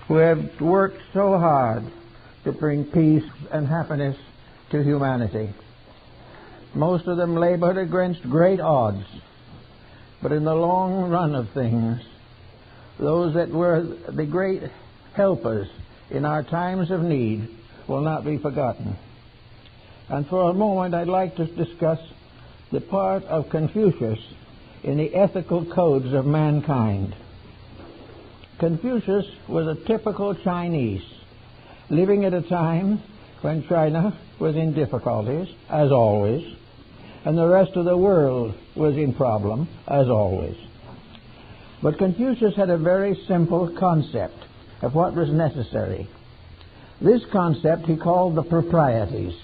who have worked so hard to bring peace and happiness to humanity. Most of them labored against great odds, but in the long run of things, those that were the great helpers in our times of need will not be forgotten. And for a moment, I'd like to discuss the part of Confucius in the ethical codes of mankind. Confucius was a typical Chinese, living at a time when China was in difficulties, as always, and the rest of the world was in problem, as always. But Confucius had a very simple concept of what was necessary. This concept he called the proprieties.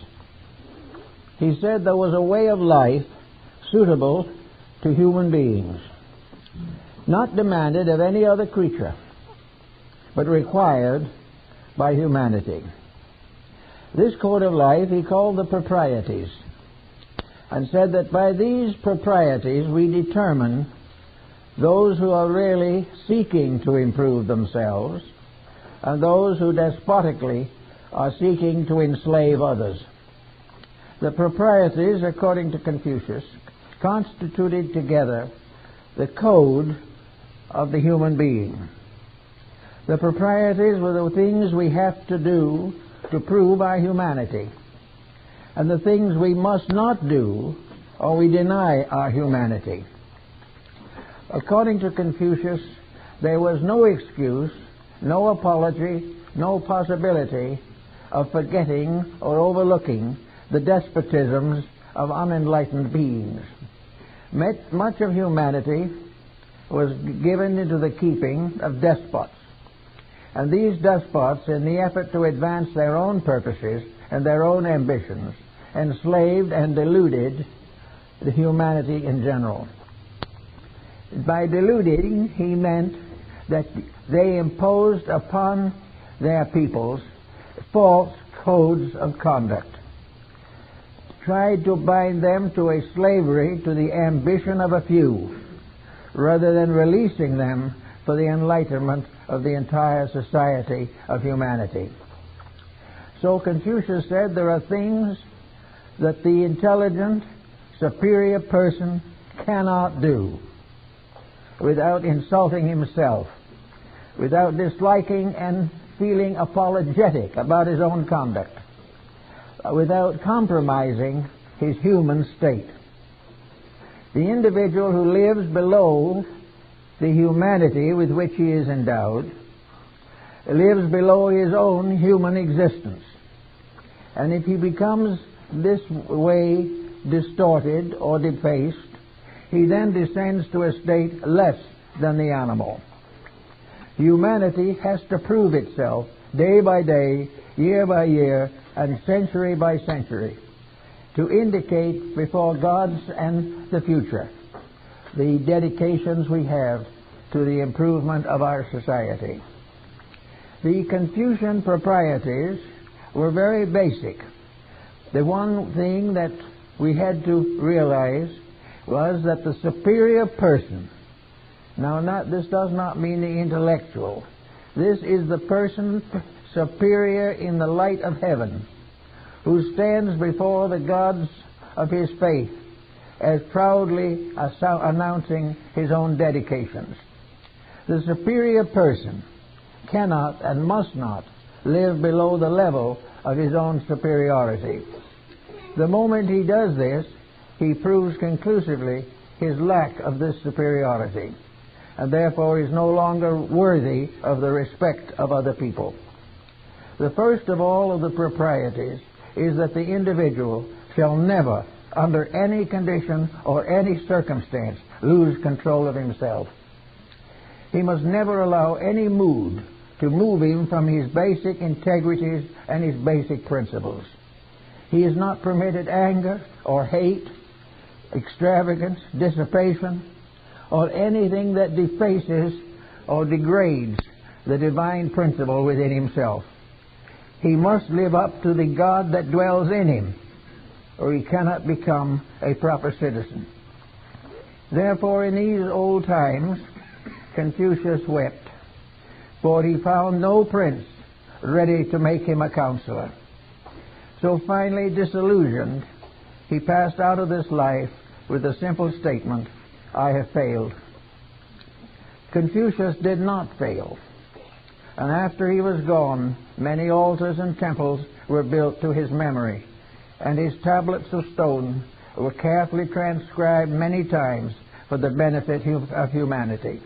He said there was a way of life suitable to human beings, not demanded of any other creature, but required by humanity. This code of life he called the proprieties, and said that by these proprieties we determine those who are really seeking to improve themselves and those who despotically are seeking to enslave others. The proprieties, according to Confucius, constituted together the code of the human being. The proprieties were the things we have to do to prove our humanity, and the things we must not do or we deny our humanity. According to Confucius, there was no excuse, no apology, no possibility of forgetting or overlooking the despotisms of unenlightened beings. Much of humanity was given into the keeping of despots, and these despots, in the effort to advance their own purposes and their own ambitions, enslaved and deluded the humanity in general. By deluding, he meant that they imposed upon their peoples false codes of conduct, tried to bind them to a slavery to the ambition of a few, rather than releasing them for the enlightenment of the entire society of humanity. So Confucius said there are things that the intelligent, superior person cannot do without insulting himself, without disliking and feeling apologetic about his own conduct, without compromising his human state. The individual who lives below the humanity with which he is endowed lives below his own human existence. And if he becomes this way distorted or defaced, he then descends to a state less than the animal. Humanity has to prove itself day by day, year by year, and century by century to indicate before God's and the future the dedications we have to the improvement of our society. The Confucian proprieties were very basic. The one thing that we had to realize was that the superior person, this does not mean the intellectual, this is the person superior in the light of heaven, who stands before the gods of his faith as proudly announcing his own dedications. The superior person cannot and must not live below the level of his own superiority. The moment he does this, he proves conclusively his lack of this superiority, and therefore is no longer worthy of the respect of other people. The first of all of the proprieties is that the individual shall never, under any condition or any circumstance, lose control of himself. He must never allow any mood to move him from his basic integrities and his basic principles. He is not permitted anger or hate, extravagance, dissipation, or anything that defaces or degrades the divine principle within himself. He must live up to the God that dwells in him, or he cannot become a proper citizen. Therefore, in these old times, Confucius wept, for he found no prince ready to make him a counselor. So finally, disillusioned, he passed out of this life with the simple statement, "I have failed." Confucius did not fail, and after he was gone, many altars and temples were built to his memory, and his tablets of stone were carefully transcribed many times for the benefit of humanity.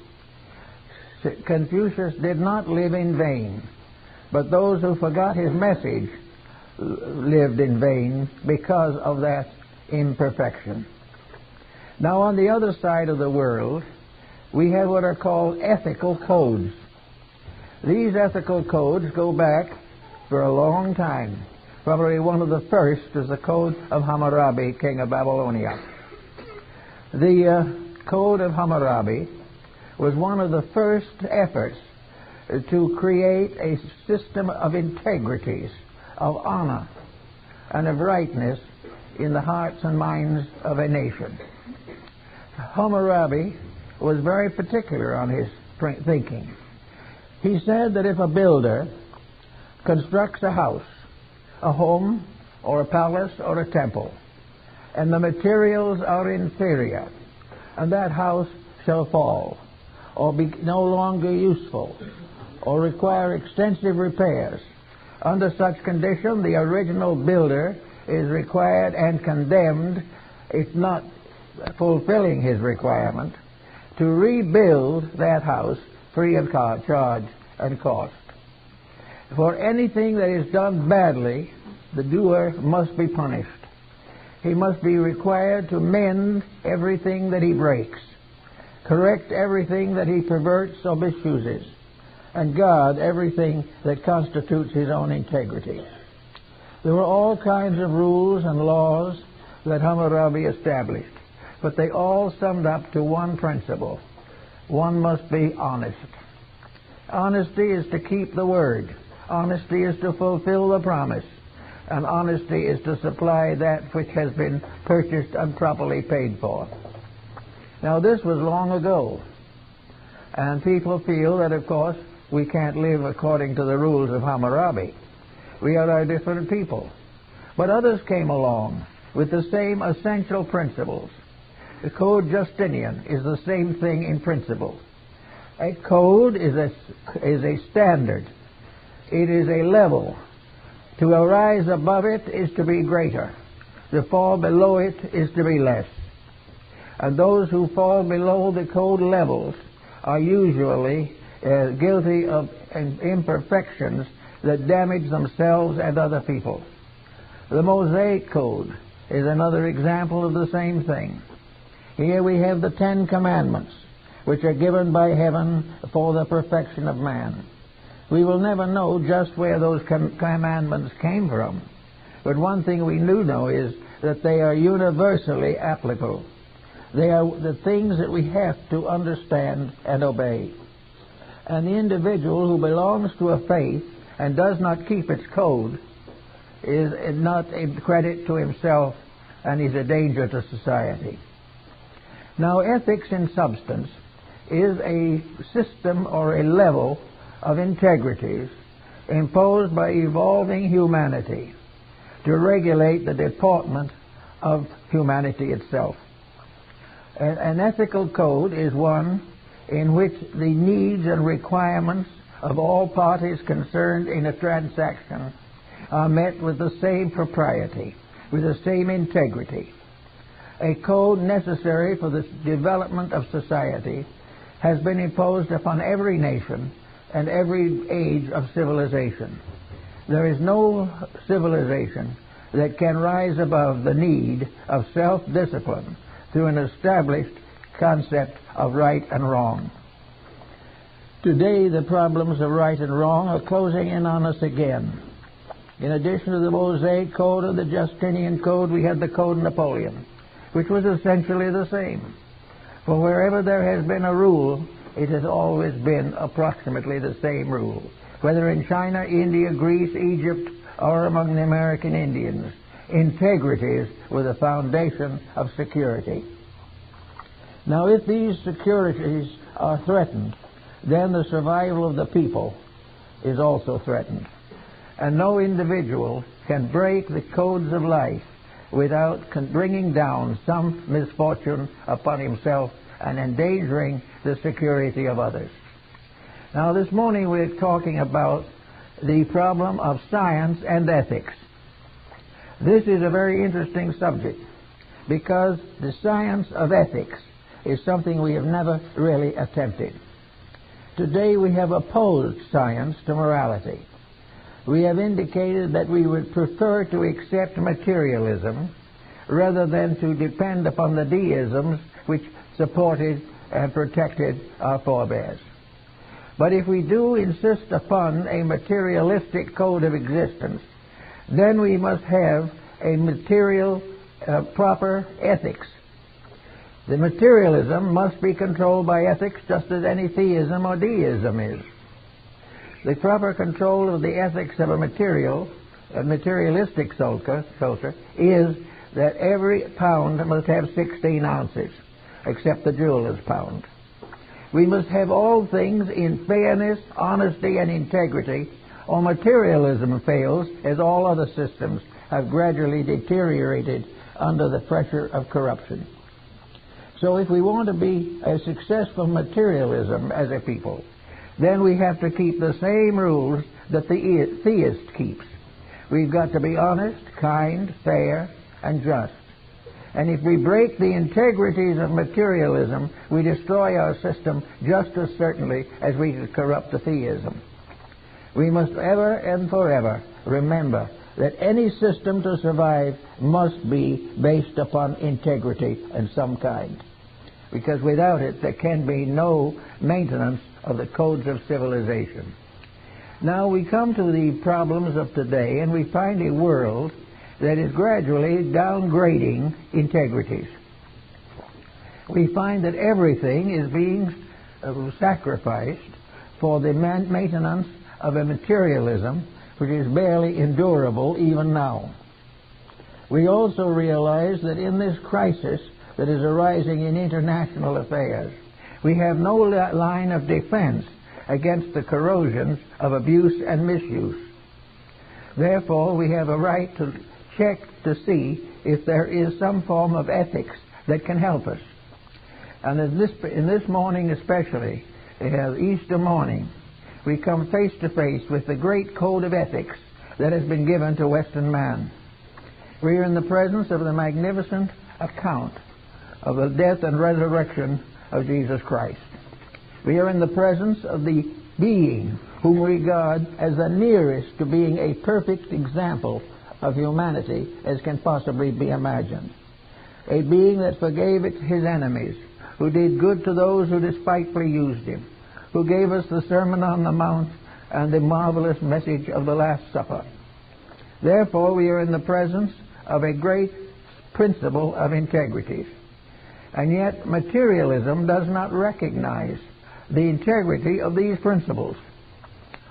Confucius did not live in vain, but those who forgot his message lived in vain because of that imperfection. Now, on the other side of the world, we have what are called ethical codes. These ethical codes go back for a long time. Probably one of the first is the Code of Hammurabi, king of Babylonia. The Code of Hammurabi was one of the first efforts to create a system of integrities, of honor, and of rightness in the hearts and minds of a nation. Hammurabi was very particular on his thinking. He said that if a builder constructs a house, a home, or a palace, or a temple, and the materials are inferior, and that house shall fall, or be no longer useful, or require extensive repairs, under such condition, the original builder is required and condemned, if not fulfilling his requirement, to rebuild that house free of charge and cost. For anything that is done badly, the doer must be punished. He must be required to mend everything that he breaks, correct everything that he perverts or misuses, and guard everything that constitutes his own integrity. There were all kinds of rules and laws that Hammurabi established, but they all summed up to one principle. One must be honest. Honesty is to keep the word. Honesty is to fulfill the promise. And honesty is to supply that which has been purchased and properly paid for. Now, this was long ago, and people feel that, of course, we can't live according to the rules of Hammurabi. We are a different people. But others came along with the same essential principles. The Code Justinian is the same thing in principle. A code is a standard. It is a level. To arise above it is to be greater. To fall below it is to be less. And those who fall below the code levels are usually guilty of imperfections that damage themselves and other people. The Mosaic Code is another example of the same thing. Here we have the Ten Commandments, which are given by heaven for the perfection of man. We will never know just where those commandments came from, but one thing we do know is that they are universally applicable. They are the things that we have to understand and obey. And the individual who belongs to a faith and does not keep its code is not a credit to himself and is a danger to society. Now, ethics in substance is a system or a level of integrities imposed by evolving humanity to regulate the deportment of humanity itself. An ethical code is one in which the needs and requirements of all parties concerned in a transaction are met with the same propriety, with the same integrity. A code necessary for the development of society has been imposed upon every nation and every age of civilization. There is no civilization that can rise above the need of self-discipline through an established concept of right and wrong. Today, the problems of right and wrong are closing in on us again. In addition to the Mosaic Code or the Justinian Code, we had the Code Napoleon, which was essentially the same. For wherever there has been a rule, it has always been approximately the same rule. Whether in China, India, Greece, Egypt, or among the American Indians, integrities were the foundation of security. Now, if these securities are threatened, then the survival of the people is also threatened. And no individual can break the codes of life without bringing down some misfortune upon himself and endangering the security of others. Now, this morning we're talking about the problem of science and ethics. This is a very interesting subject because the science of ethics is something we have never really attempted. Today we have opposed science to morality. We have indicated that we would prefer to accept materialism rather than to depend upon the deisms which supported and protected our forebears. But if we do insist upon a materialistic code of existence, then we must have a material, proper ethics. The materialism must be controlled by ethics just as any theism or deism is. The proper control of the ethics of a materialistic culture is that every pound must have 16 ounces, except the jeweler's pound. We must have all things in fairness, honesty, and integrity, or materialism fails, as all other systems have gradually deteriorated under the pressure of corruption. So if we want to be a successful materialism as a people, then we have to keep the same rules that the theist keeps. We've got to be honest, kind, fair, and just. And if we break the integrities of materialism, we destroy our system just as certainly as we corrupt the theism. We must ever and forever remember that any system to survive must be based upon integrity in some kind, because without it there can be no maintenance of the codes of civilization. Now we come to the problems of today, and we find a world that is gradually downgrading integrities. We find that everything is being sacrificed for the maintenance of a materialism which is barely endurable even now. We also realize that in this crisis that is arising in international affairs, we have no line of defense against the corrosions of abuse and misuse. Therefore, we have a right to check to see if there is some form of ethics that can help us. And in this morning especially, Easter morning, we come face to face with the great code of ethics that has been given to Western man. We are in the presence of the magnificent account of the death and resurrection of Jesus Christ. We are in the presence of the being whom we regard as the nearest to being a perfect example of humanity as can possibly be imagined. A being that forgave his enemies, who did good to those who despitefully used him, who gave us the Sermon on the Mount and the marvelous message of the Last Supper. Therefore, we are in the presence of a great principle of integrities. And yet, materialism does not recognize the integrity of these principles.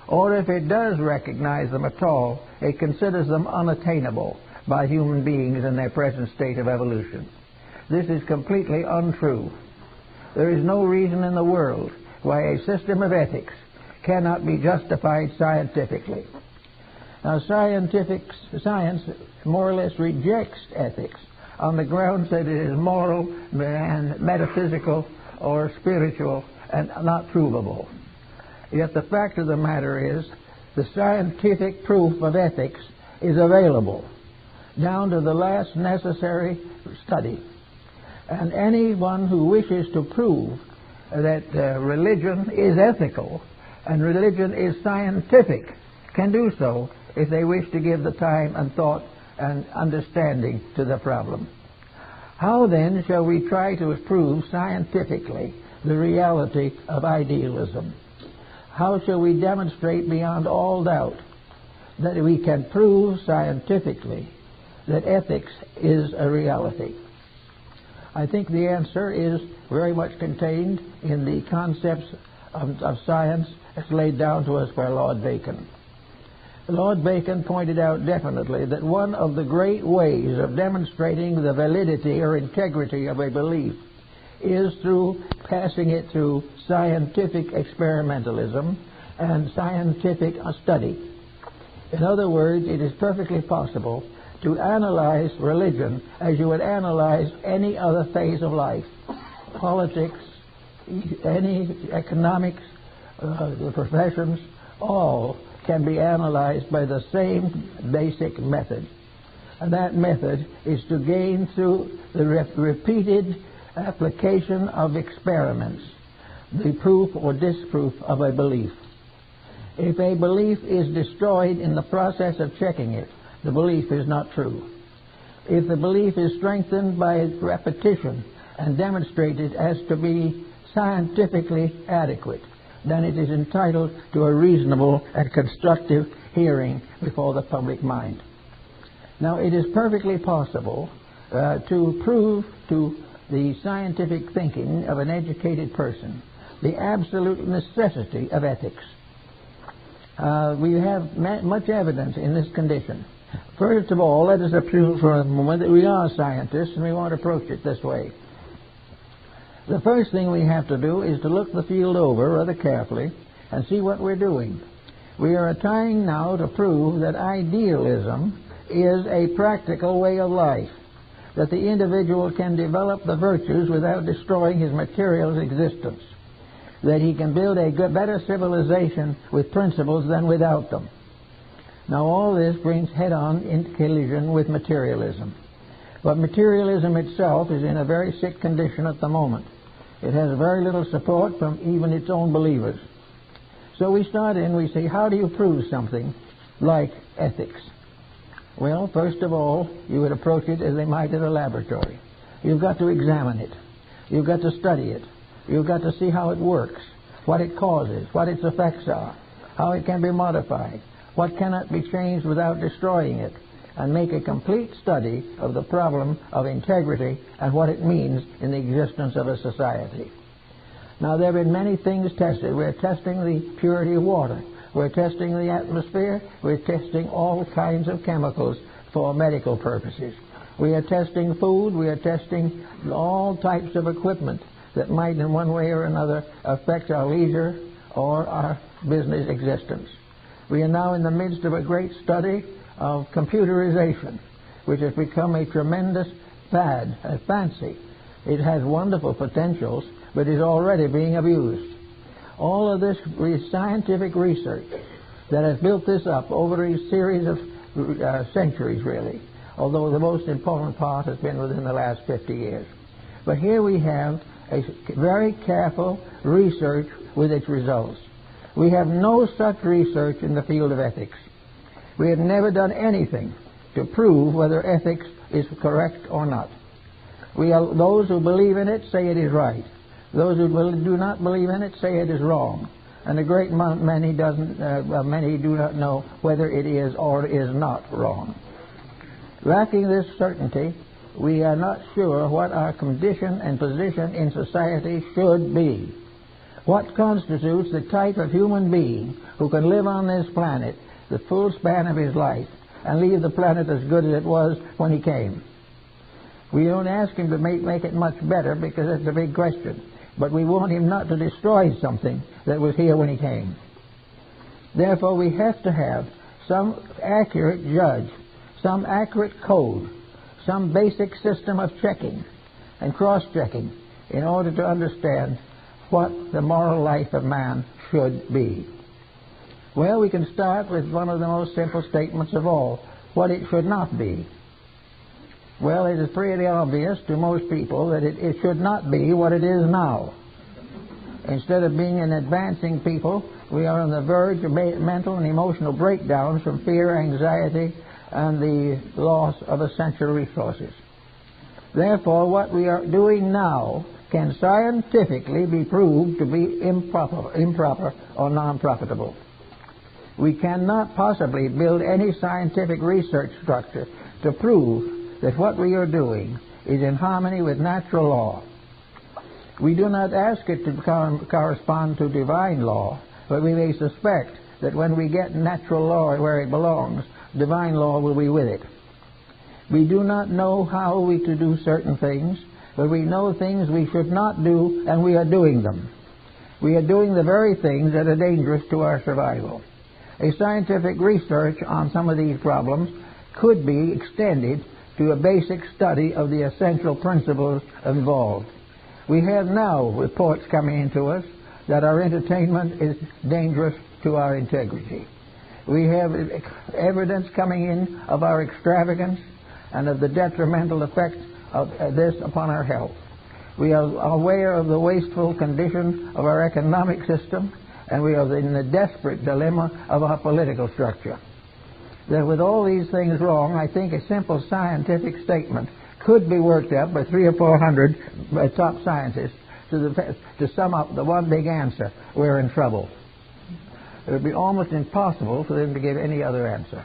Or if it does recognize them at all, it considers them unattainable by human beings in their present state of evolution. This is completely untrue. There is no reason in the world why a system of ethics cannot be justified scientifically. Now, science more or less rejects ethics on the grounds that it is moral and metaphysical or spiritual and not provable. Yet the fact of the matter is the scientific proof of ethics is available down to the last necessary study. And anyone who wishes to prove that religion is ethical and religion is scientific can do so if they wish to give the time and thought and understanding to the problem. How then shall we try to prove scientifically the reality of idealism? How shall we demonstrate beyond all doubt that we can prove scientifically that ethics is a reality? I think the answer is very much contained in the concepts of science as laid down to us by Lord Bacon. Lord Bacon pointed out definitely that one of the great ways of demonstrating the validity or integrity of a belief is through passing it through scientific experimentalism and scientific study. In other words, it is perfectly possible to analyze religion as you would analyze any other phase of life. Politics, any economics, the professions, all can be analyzed by the same basic method. And that method is to gain through the repeated application of experiments the proof or disproof of a belief. If a belief is destroyed in the process of checking it, the belief is not true. If the belief is strengthened by repetition and demonstrated as to be scientifically adequate, then it is entitled to a reasonable and constructive hearing before the public mind. Now, it is perfectly possible to prove to the scientific thinking of an educated person the absolute necessity of ethics. We have much evidence in this condition. First of all, let us assume for a moment that we are scientists and we want to approach it this way. The first thing we have to do is to look the field over rather carefully and see what we're doing. We are trying now to prove that idealism is a practical way of life, that the individual can develop the virtues without destroying his material existence, that he can build a better civilization with principles than without them. Now, all this brings head-on into collision with materialism. But materialism itself is in a very sick condition at the moment. It has very little support from even its own believers. So we start in, we say, how do you prove something like ethics? Well, first of all, you would approach it as they might at a laboratory. You've got to examine it. You've got to study it. You've got to see how it works, what it causes, what its effects are, how it can be modified, what cannot be changed without destroying it, and make a complete study of the problem of integrity and what it means in the existence of a society. Now, there have been many things tested. We're testing the purity of water. We're testing the atmosphere. We're testing all kinds of chemicals for medical purposes. We are testing food. We are testing all types of equipment that might in one way or another affect our leisure or our business existence. We are now in the midst of a great study of computerization, which has become a tremendous fad, a fancy. It has wonderful potentials, but is already being abused. All of this scientific research that has built this up over a series of centuries, really, although the most important part has been within the last 50 years. But here we have a very careful research with its results. We have no such research in the field of ethics. We have never done anything to prove whether ethics is correct or not. Those who believe in it say it is right. Those who do not believe in it say it is wrong. And a great many do not know whether it is or is not wrong. Lacking this certainty, we are not sure what our condition and position in society should be. What constitutes the type of human being who can live on this planet the full span of his life and leave the planet as good as it was when he came? We don't ask him to make it much better because it's a big question. But we want him not to destroy something that was here when he came. Therefore, we have to have some accurate judge, some accurate code, some basic system of checking and cross-checking in order to understand what the moral life of man should be. Well, we can start with one of the most simple statements of all, what it should not be. Well, it is pretty obvious to most people that it should not be what it is now. Instead of being an advancing people, we are on the verge of mental and emotional breakdowns from fear, anxiety, and the loss of essential resources. Therefore, what we are doing now can scientifically be proved to be improper or non-profitable. We cannot possibly build any scientific research structure to prove that what we are doing is in harmony with natural law. We do not ask it to correspond to divine law, but we may suspect that when we get natural law where it belongs, divine law will be with it. We do not know how we to do certain things, but we know things we should not do, and we are doing them. We are doing the very things that are dangerous to our survival. A scientific research on some of these problems could be extended to a basic study of the essential principles involved. We have now reports coming into us that our entertainment is dangerous to our integrity. We have evidence coming in of our extravagance and of the detrimental effects of this upon our health. We are aware of the wasteful condition of our economic system, and we are in the desperate dilemma of our political structure. That with all these things wrong, I think a simple scientific statement could be worked up by 300 or 400 top scientists to sum up the one big answer: we're in trouble. It would be almost impossible for them to give any other answer.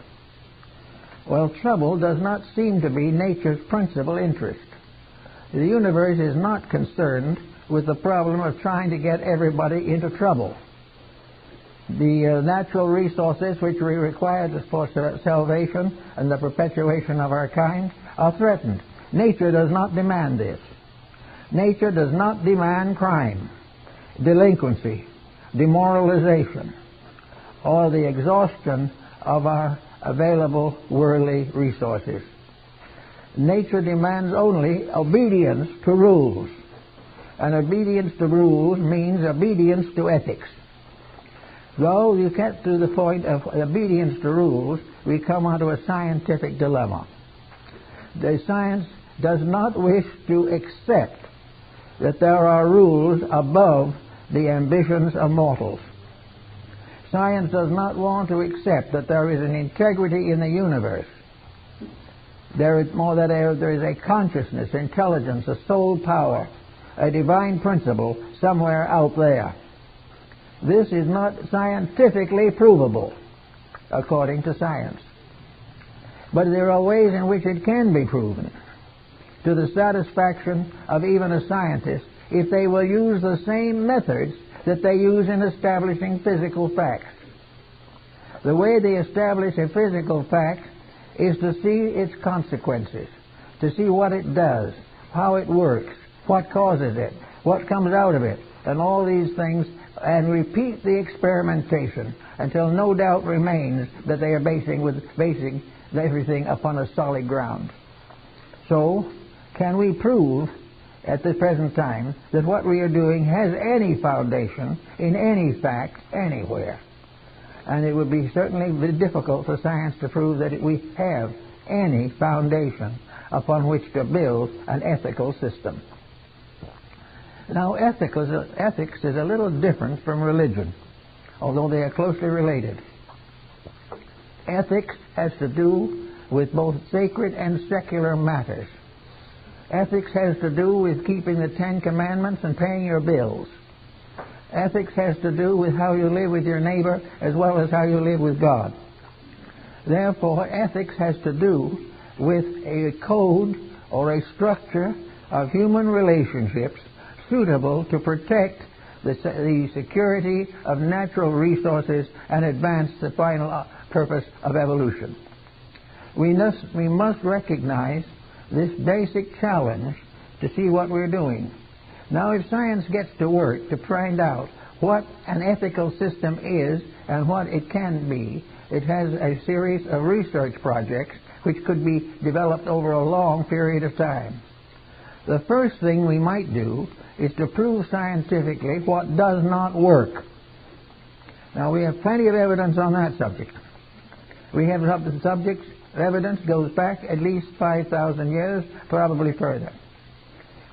Well, trouble does not seem to be nature's principal interest. The universe is not concerned with the problem of trying to get everybody into trouble. The natural resources which we require for salvation and the perpetuation of our kind are threatened. Nature does not demand this. Nature does not demand crime, delinquency, demoralization, or the exhaustion of our available worldly resources. Nature demands only obedience to rules. And obedience to rules means obedience to ethics. Though you get to the point of obedience to rules, we come onto a scientific dilemma. The science does not wish to accept that there are rules above the ambitions of mortals. Science does not want to accept that there is an integrity in the universe. There is a consciousness, intelligence, a soul power, a divine principle somewhere out there. This is not scientifically provable, according to science. But there are ways in which it can be proven, to the satisfaction of even a scientist, if they will use the same methods that they use in establishing physical facts. The way they establish a physical fact is to see its consequences, to see what it does, how it works, what causes it, what comes out of it, and all these things, and repeat the experimentation until no doubt remains that they are basing everything upon a solid ground. So, can we prove at the present time that what we are doing has any foundation in any fact anywhere? And it would be certainly difficult for science to prove that we have any foundation upon which to build an ethical system. Now, ethics is a little different from religion, although they are closely related. Ethics has to do with both sacred and secular matters. Ethics has to do with keeping the Ten Commandments and paying your bills. Ethics has to do with how you live with your neighbor as well as how you live with God. Therefore, ethics has to do with a code or a structure of human relationships suitable to protect the security of natural resources and advance the final purpose of evolution. We must recognize this basic challenge to see what we're doing. Now, if science gets to work to find out what an ethical system is and what it can be, it has a series of research projects which could be developed over a long period of time. The first thing we might do is to prove scientifically what does not work. Now, we have plenty of evidence on that subject. We have evidence goes back at least 5,000 years, probably further.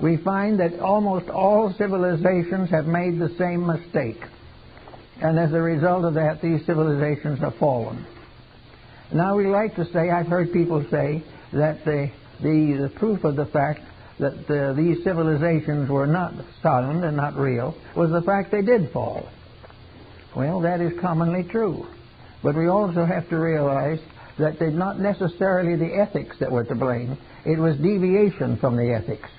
We find that almost all civilizations have made the same mistake. And as a result of that, these civilizations have fallen. Now, we like to say, I've heard people say, that the proof of the fact that these civilizations were not sound and not real was the fact they did fall. Well, that is commonly true. But we also have to realize that it's not necessarily the ethics that were to blame. It was deviation from the ethics.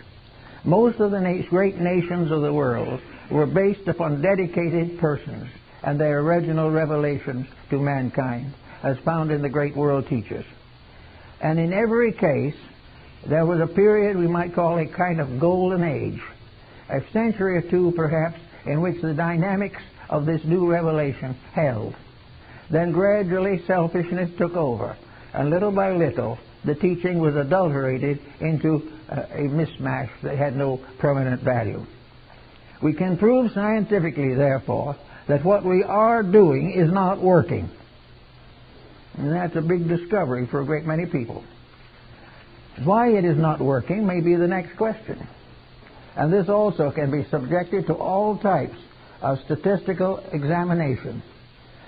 Most of the great nations of the world were based upon dedicated persons and their original revelations to mankind, as found in the great world teachers. And in every case, There was a period we might call a kind of golden age, a century or two perhaps, in which the dynamics of this new revelation held. Then gradually selfishness took over, and little by little the teaching was adulterated into a mismatch that had no permanent value. We can prove scientifically, therefore, that what we are doing is not working. And that's a big discovery for a great many people. Why it is not working may be the next question. And this also can be subjected to all types of statistical examination.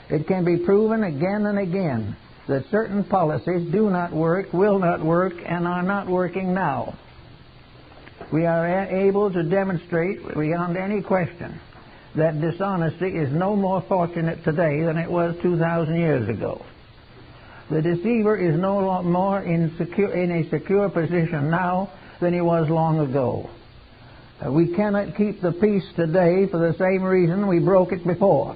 It can be proven again and again that certain policies do not work, will not work, and are not working now. We are able to demonstrate beyond any question that dishonesty is no more fortunate today than it was 2,000 years ago. The deceiver is no more in a secure position now than he was long ago. We cannot keep the peace today for the same reason we broke it before.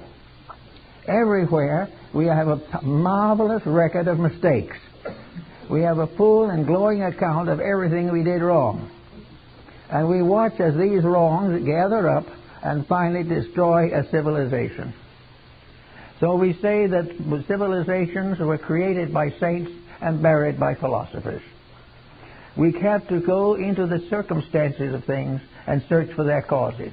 Everywhere we have a marvelous record of mistakes. We have a full and glowing account of everything we did wrong. And we watch as these wrongs gather up and finally destroy a civilization. So we say that civilizations were created by saints and buried by philosophers. We have to go into the circumstances of things and search for their causes.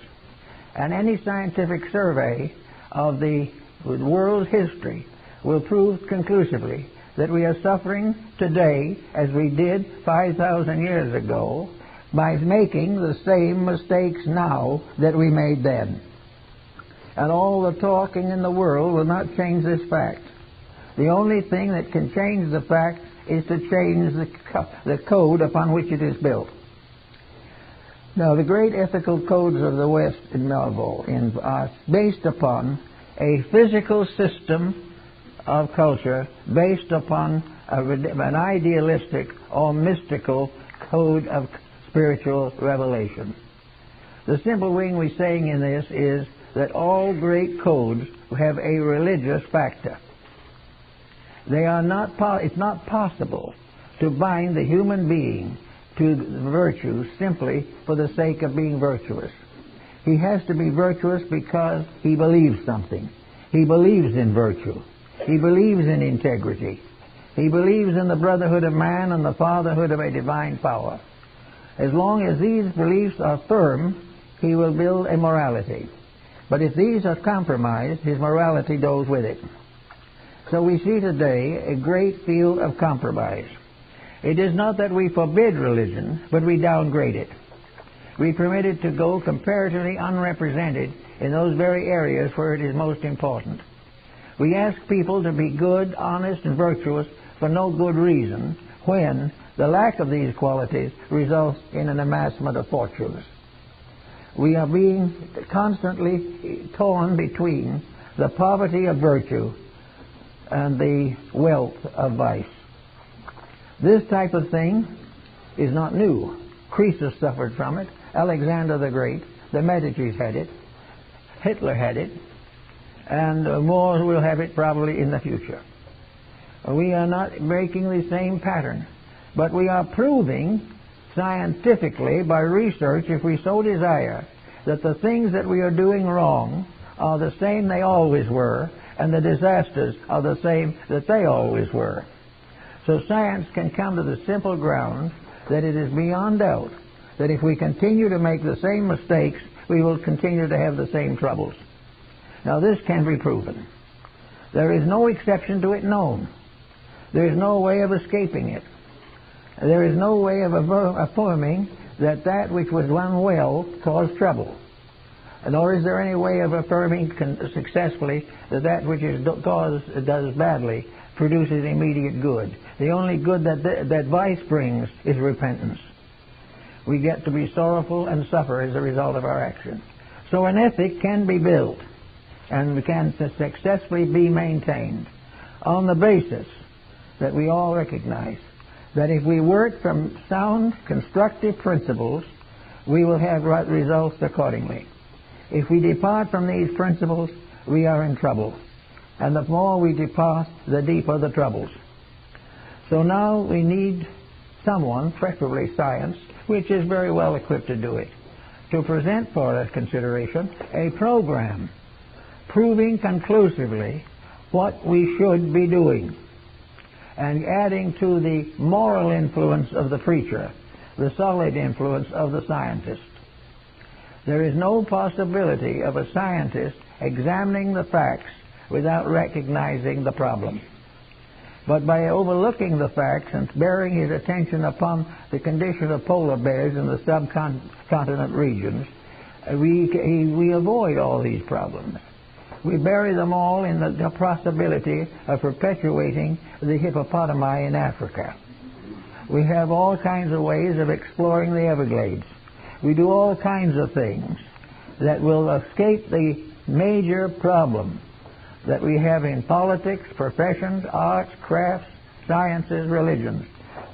And any scientific survey of the world's history will prove conclusively that we are suffering today as we did 5,000 years ago by making the same mistakes now that we made then. And all the talking in the world will not change this fact. The only thing that can change the fact is to change the code upon which it is built. Now, the great ethical codes of the West in Melville are based upon a physical system of culture based upon an idealistic or mystical code of spiritual revelation. The simple way we're saying in this is that all great codes have a religious factor. They are not. It's not possible to bind the human being to virtue simply for the sake of being virtuous. He has to be virtuous because he believes something. He believes in virtue. He believes in integrity. He believes in the brotherhood of man and the fatherhood of a divine power. As long as these beliefs are firm, he will build a morality. But if these are compromised, his morality goes with it. So we see today a great field of compromise. It is not that we forbid religion, but we downgrade it. We permit it to go comparatively unrepresented in those very areas where it is most important. We ask people to be good, honest, and virtuous for no good reason, when the lack of these qualities results in an amassment of fortunes. We are being constantly torn between the poverty of virtue and the wealth of vice. This type of thing is not new. Croesus suffered from it. Alexander the Great, the Medicis had it. Hitler had it. And more will have it probably in the future. We are not breaking the same pattern, but we are proving scientifically by research, if we so desire, that the things that we are doing wrong are the same they always were, and the disasters are the same that they always were. So science can come to the simple ground that it is beyond doubt that if we continue to make the same mistakes, we will continue to have the same troubles. Now this can be proven. There is no exception to it known. There is no way of escaping it. There is no way of affirming that that which was done well caused trouble. Nor is there any way of affirming successfully that that which is does badly produces immediate good. The only good that vice brings is repentance. We get to be sorrowful and suffer as a result of our action. So an ethic can be built and can successfully be maintained on the basis that we all recognize that if we work from sound, constructive principles, we will have right results accordingly. If we depart from these principles, we are in trouble. And the more we depart, the deeper the troubles. So now we need someone, preferably science, which is very well equipped to do it, to present for us consideration a program proving conclusively what we should be doing, and adding to the moral influence of the preacher the solid influence of the scientist. There is no possibility of a scientist examining the facts without recognizing the problem. But by overlooking the facts and bearing his attention upon the condition of polar bears in the subcontinent regions, we avoid all these problems. We bury them all in the possibility of perpetuating the hippopotami in Africa. We have all kinds of ways of exploring the Everglades. We do all kinds of things that will escape the major problem that we have in politics, professions, arts, crafts, sciences, religions.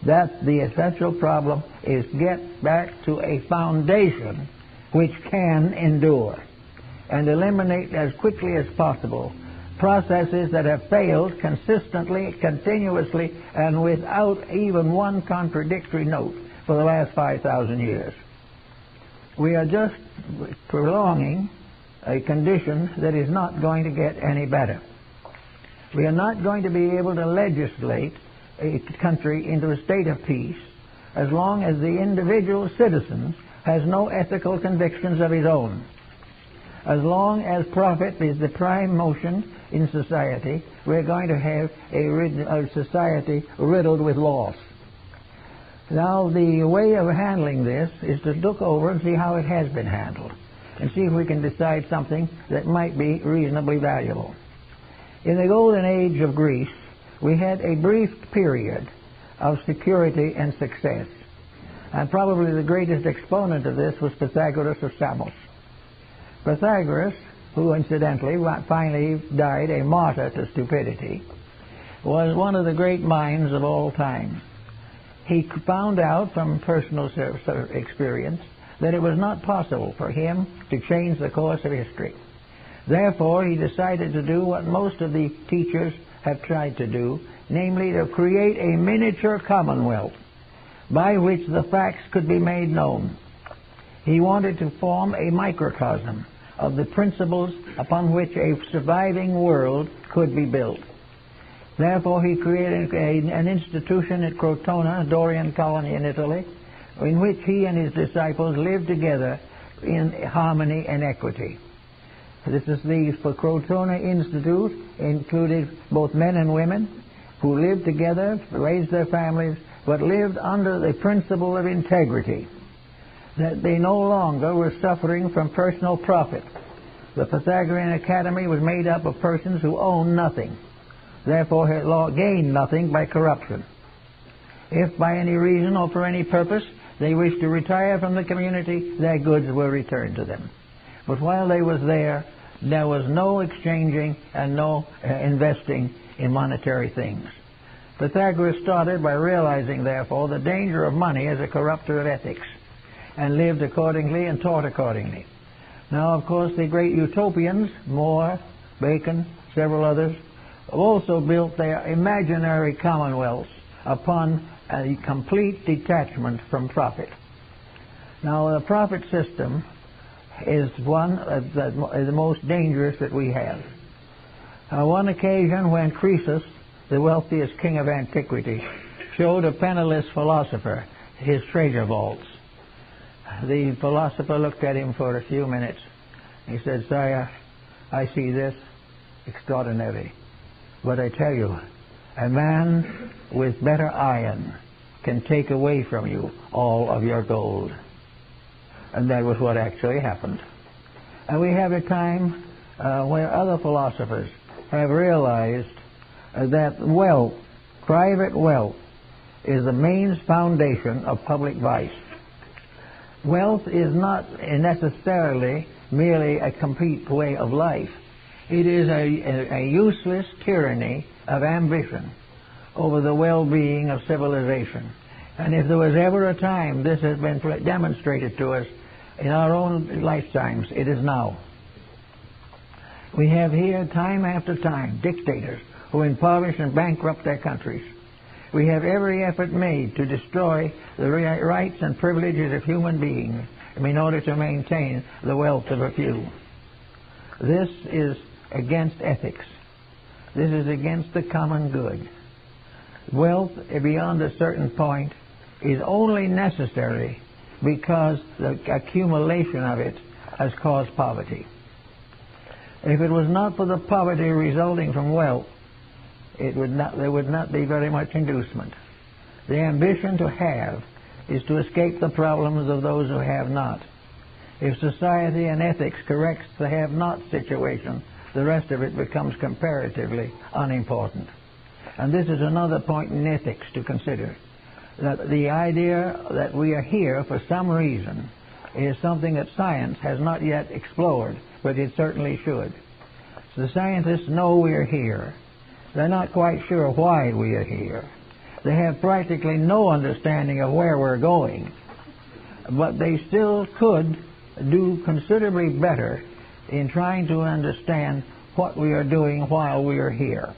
That the essential problem is get back to a foundation which can endure, and eliminate as quickly as possible processes that have failed consistently, continuously, and without even one contradictory note for the last 5,000 years. We are just prolonging a condition that is not going to get any better. We are not going to be able to legislate a country into a state of peace as long as the individual citizen has no ethical convictions of his own. As long as profit is the prime motion in society, we're going to have a society riddled with loss. Now, the way of handling this is to look over and see how it has been handled, and see if we can decide something that might be reasonably valuable. In the golden age of Greece, we had a brief period of security and success, and probably the greatest exponent of this was Pythagoras of Samos. Pythagoras, who incidentally finally died a martyr to stupidity, was one of the great minds of all time. He found out from personal experience that it was not possible for him to change the course of history. Therefore, he decided to do what most of the teachers have tried to do, namely to create a miniature commonwealth by which the facts could be made known. He wanted to form a microcosm of the principles upon which a surviving world could be built. Therefore, he created an institution at Crotona, a Dorian colony in Italy, in which he and his disciples lived together in harmony and equity. The Crotona Institute included both men and women who lived together, raised their families, but lived under the principle of integrity, that they no longer were suffering from personal profit. The Pythagorean Academy was made up of persons who owned nothing, therefore had gained nothing by corruption. If by any reason or for any purpose they wished to retire from the community, their goods were returned to them. But while they was there was no exchanging and no investing in monetary things. Pythagoras started by realizing, therefore, the danger of money as a corrupter of ethics, and lived accordingly and taught accordingly. Now, of course, the great utopians, More, Bacon, several others, also built their imaginary commonwealths upon a complete detachment from profit. Now, the profit system is one of the most dangerous that we have. On one occasion, when Croesus, the wealthiest king of antiquity, showed a penniless philosopher his treasure vaults, the philosopher looked at him for a few minutes. He said, "Sire, I see this extraordinary, but I tell you, a man with better iron can take away from you all of your gold." And that was what actually happened. And we have a time where other philosophers have realized that wealth, private wealth, is the main foundation of public vice. Wealth is not necessarily merely a complete way of life. It is a useless tyranny of ambition over the well-being of civilization. And if there was ever a time this has been demonstrated to us in our own lifetimes, it is now. We have here, time after time, dictators who impoverish and bankrupt their countries. We have every effort made to destroy the rights and privileges of human beings in order to maintain the wealth of a few. This is against ethics. This is against the common good. Wealth beyond a certain point is only necessary because the accumulation of it has caused poverty. If it was not for the poverty resulting from wealth, there would not be very much inducement. The ambition to have is to escape the problems of those who have not. If society and ethics corrects the have-not situation, the rest of it becomes comparatively unimportant. And this is another point in ethics to consider, that the idea that we are here for some reason is something that science has not yet explored, but it certainly should. So the scientists know we are here. They're not quite sure why we are here. They have practically no understanding of where we're going. But they still could do considerably better in trying to understand what we are doing while we are here.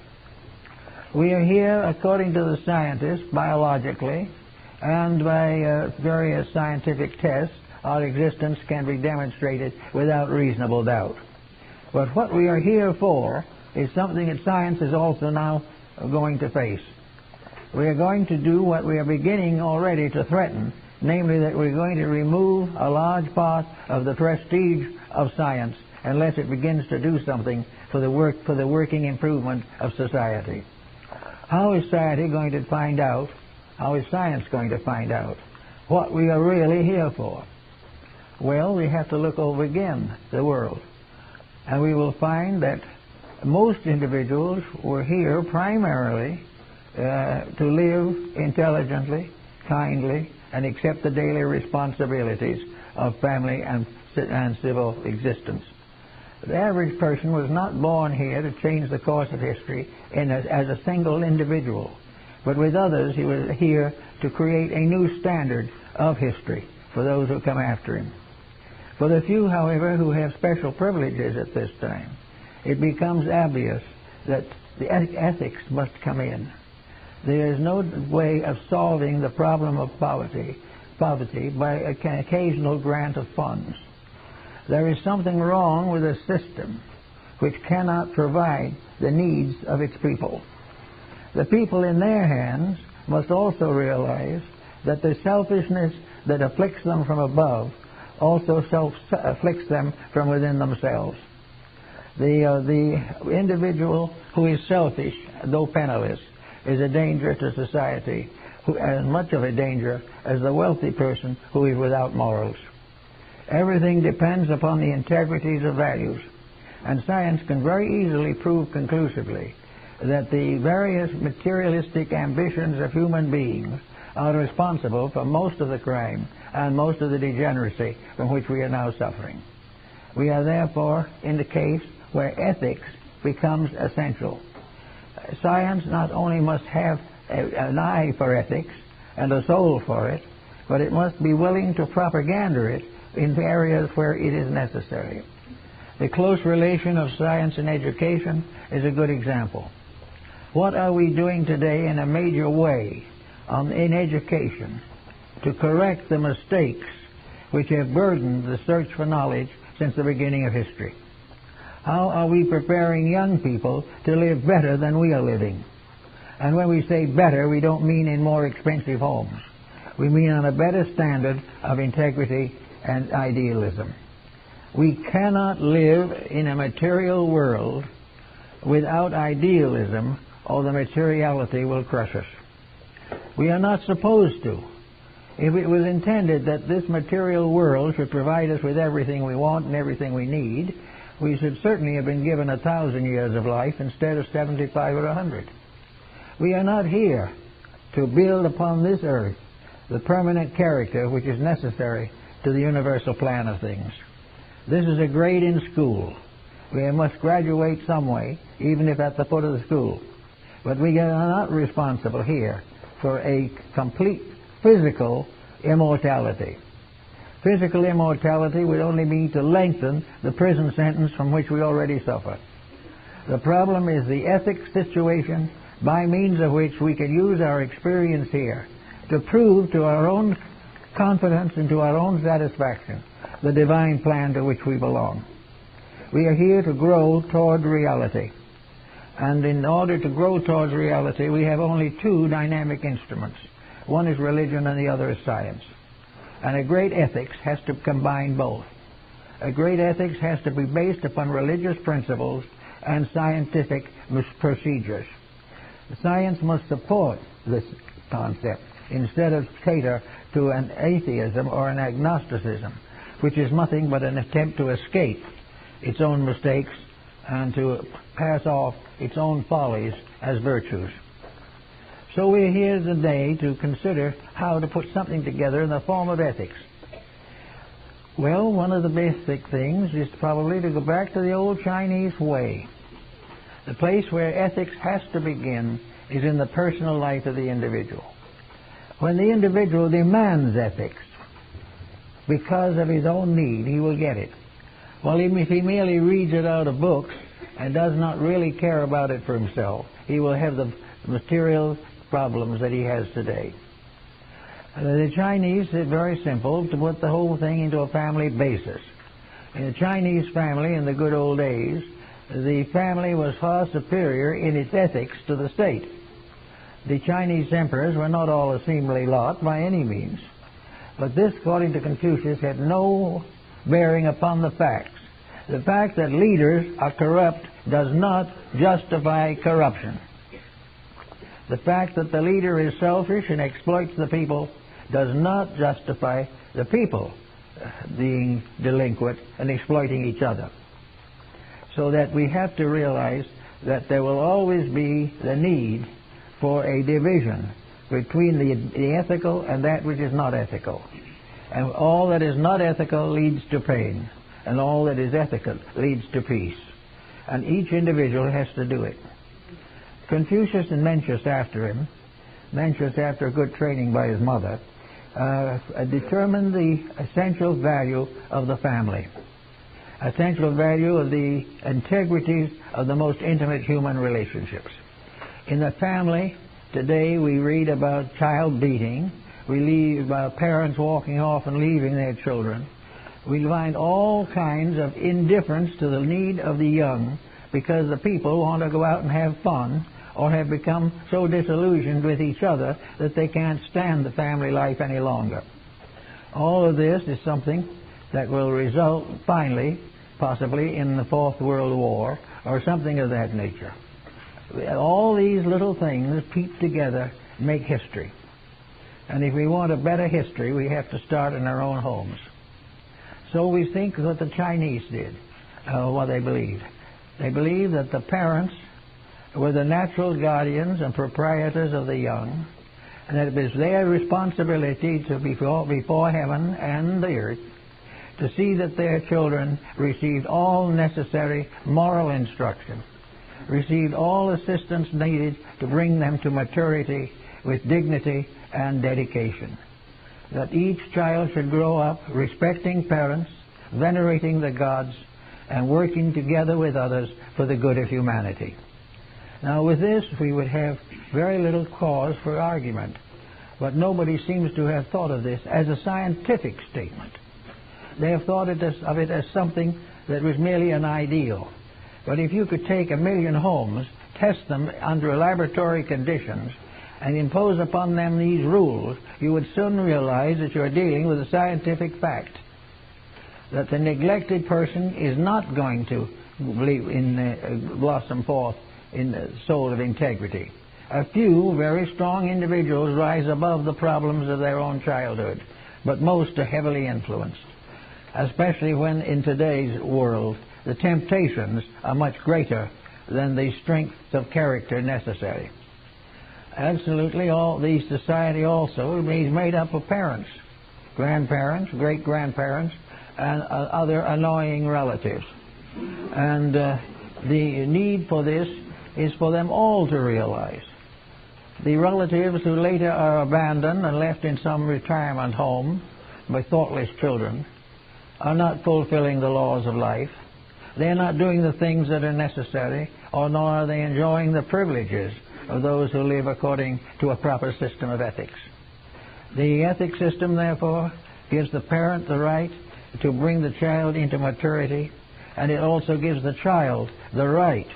We are here, according to the scientists, biologically, and by various scientific tests, our existence can be demonstrated without reasonable doubt. But what we are here for is something that science is also now going to face. We are going to do what we are beginning already to threaten, namely that we're going to remove a large part of the prestige of science unless it begins to do something for the working improvement of society. How is society going to find out, how is science going to find out what we are really here for? Well, we have to look over again the world, and we will find that most individuals were here primarily to live intelligently, kindly, and accept the daily responsibilities of family and civil existence. The average person was not born here to change the course of history as a single individual, but with others he was here to create a new standard of history for those who come after him. For the few, however, who have special privileges at this time, it becomes obvious that the ethics must come in. There is no way of solving the problem of poverty by an occasional grant of funds. There is something wrong with a system which cannot provide the needs of its people. The people in their hands must also realize that the selfishness that afflicts them from above also afflicts them from within themselves. The individual who is selfish, though penniless, is a danger to society, as much of a danger as the wealthy person who is without morals. Everything depends upon the integrities of values, and science can very easily prove conclusively that the various materialistic ambitions of human beings are responsible for most of the crime and most of the degeneracy from which we are now suffering. We are therefore in the case where ethics becomes essential. Science not only must have an eye for ethics and a soul for it, but it must be willing to propaganda it in areas where it is necessary. The close relation of science and education is a good example. What are we doing today in a major way in education to correct the mistakes which have burdened the search for knowledge since the beginning of history? How are we preparing young people to live better than we are living? And when we say better, we don't mean in more expensive homes. We mean on a better standard of integrity and idealism. We cannot live in a material world without idealism, or the materiality will crush us. We are not supposed to. If it was intended that this material world should provide us with everything we want and everything we need, we should certainly have been given 1,000 years of life instead of 75 or 100. We are not here to build upon this earth the permanent character which is necessary to the universal plan of things. This is a grade in school. We must graduate some way, even if at the foot of the school. But we are not responsible here for a complete physical immortality. Physical immortality would only mean to lengthen the prison sentence from which we already suffer. The problem is the ethics situation by means of which we can use our experience here to prove to our own confidence and to our own satisfaction the divine plan to which we belong. We are here to grow toward reality. And in order to grow towards reality, we have only two dynamic instruments. One is religion and the other is science. And a great ethics has to combine both. A great ethics has to be based upon religious principles and scientific procedures. Science must support this concept instead of cater to an atheism or an agnosticism, which is nothing but an attempt to escape its own mistakes and to pass off its own follies as virtues. So we're here today to consider how to put something together in the form of ethics. Well, one of the basic things is probably to go back to the old Chinese way. The place where ethics has to begin is in the personal life of the individual. When the individual demands ethics because of his own need, he will get it. Well, even if he merely reads it out of books and does not really care about it for himself, he will have the material problems that he has today. The Chinese did very simple to put the whole thing into a family basis. In the Chinese family in the good old days, the family was far superior in its ethics to the state. The Chinese emperors were not all a seemly lot by any means. But this, according to Confucius, had no bearing upon the facts. The fact that leaders are corrupt does not justify corruption. The fact that the leader is selfish and exploits the people does not justify the people being delinquent and exploiting each other. So that we have to realize that there will always be the need for a division between the ethical and that which is not ethical. And all that is not ethical leads to pain, and all that is ethical leads to peace. And each individual has to do it. Confucius and Mencius after him, Mencius after a good training by his mother, determined the essential value of the family, essential value of the integrities of the most intimate human relationships. In the family, today we read about child beating, we read about parents walking off and leaving their children. We find all kinds of indifference to the need of the young because the people want to go out and have fun, or have become so disillusioned with each other that they can't stand the family life any longer. All of this is something that will result finally, possibly, in the Fourth World War or something of that nature. All these little things peep together make history. And if we want a better history, we have to start in our own homes. So we think what the Chinese did, what they believed. They believed that the parents were the natural guardians and proprietors of the young, and that it was their responsibility to before heaven and the earth to see that their children received all necessary moral instruction, received all assistance needed to bring them to maturity with dignity and dedication. That each child should grow up respecting parents, venerating the gods, and working together with others for the good of humanity. Now with this we would have very little cause for argument, but nobody seems to have thought of this as a scientific statement. They have thought of it as something that was merely an ideal. But if you could take 1 million homes, test them under laboratory conditions, and impose upon them these rules, you would soon realize that you're dealing with a scientific fact. That the neglected person is not going to blossom forth in the soul of integrity. A few very strong individuals rise above the problems of their own childhood, but most are heavily influenced, especially when in today's world the temptations are much greater than the strength of character necessary. Absolutely, all the society also is made up of parents, grandparents, great-grandparents, and other annoying relatives. And the need for this is for them all to realize. The relatives who later are abandoned and left in some retirement home by thoughtless children are not fulfilling the laws of life. They're not doing the things that are necessary, or nor are they enjoying the privileges of those who live according to a proper system of ethics. The ethics system, therefore, gives the parent the right to bring the child into maturity, and it also gives the child the right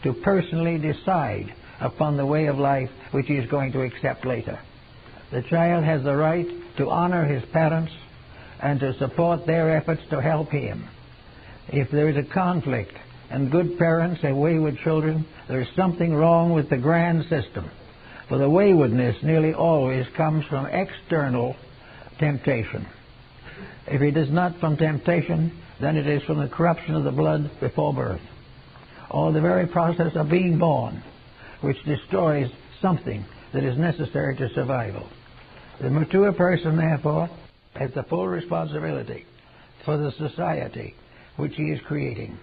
to personally decide upon the way of life which he is going to accept later. The child has the right to honor his parents and to support their efforts to help him. If there is a conflict and good parents have wayward children, there is something wrong with the grand system. For the waywardness nearly always comes from external temptation. If it is not from temptation, then it is from the corruption of the blood before birth, or the very process of being born, which destroys something that is necessary to survival. The mature person, therefore, has the full responsibility for the society which he is creating.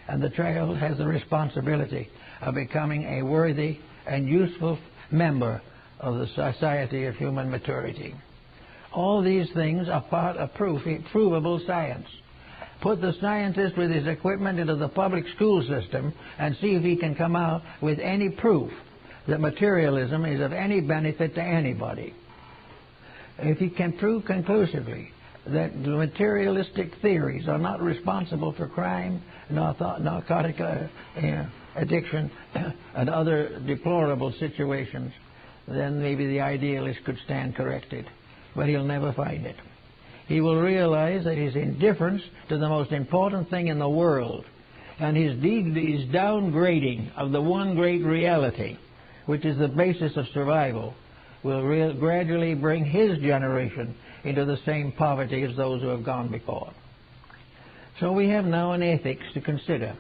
And the child has the responsibility of becoming a worthy and useful member of the society of human maturity. All these things are part of provable science. Put the scientist with his equipment into the public school system and see if he can come out with any proof that materialism is of any benefit to anybody. If he can prove conclusively that the materialistic theories are not responsible for crime, narcotic addiction, and other deplorable situations, then maybe the idealist could stand corrected. But he'll never find it. He will realize that his indifference to the most important thing in the world and his downgrading of the one great reality, which is the basis of survival, will gradually bring his generation into the same poverty as those who have gone before. So we have now an ethics to consider.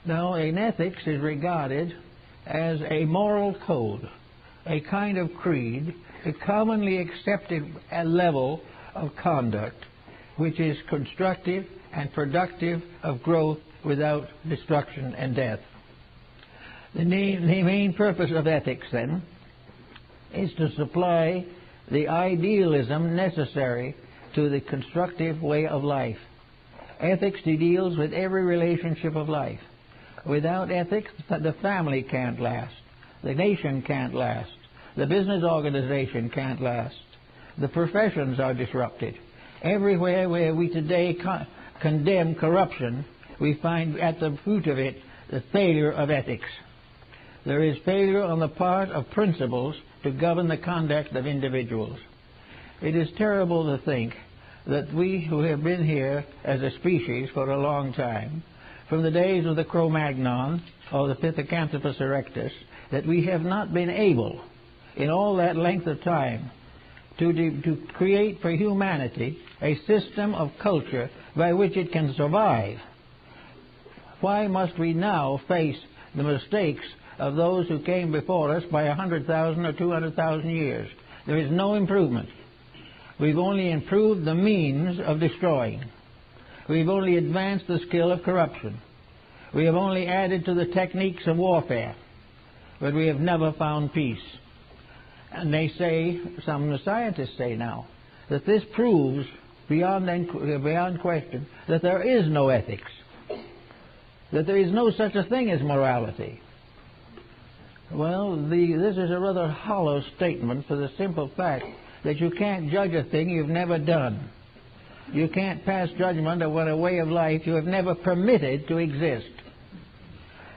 Now, an ethics is regarded as a moral code, a kind of creed, a commonly accepted level of conduct, which is constructive and productive of growth without destruction and death. The main purpose of ethics, then, is to supply the idealism necessary to the constructive way of life. Ethics deals with every relationship of life. Without ethics, the family can't last, the nation can't last, the business organization can't last, the professions are disrupted. Everywhere where we today condemn corruption, we find at the root of it the failure of ethics. There is failure on the part of principles to govern the conduct of individuals. It is terrible to think that we who have been here as a species for a long time, from the days of the Cro-Magnon or the Pithecanthropus erectus, that we have not been able, in all that length of time, to create for humanity a system of culture by which it can survive. Why must we now face the mistakes of those who came before us by 100,000 or 200,000 years? There is no improvement. We've only improved the means of destroying. We've only advanced the skill of corruption. We have only added to the techniques of warfare, but we have never found peace. And they say, some of the scientists say now, that this proves beyond question that there is no ethics, that there is no such a thing as morality. Well, this is a rather hollow statement for the simple fact that you can't judge a thing you've never done. You can't pass judgment on a way of life you have never permitted to exist.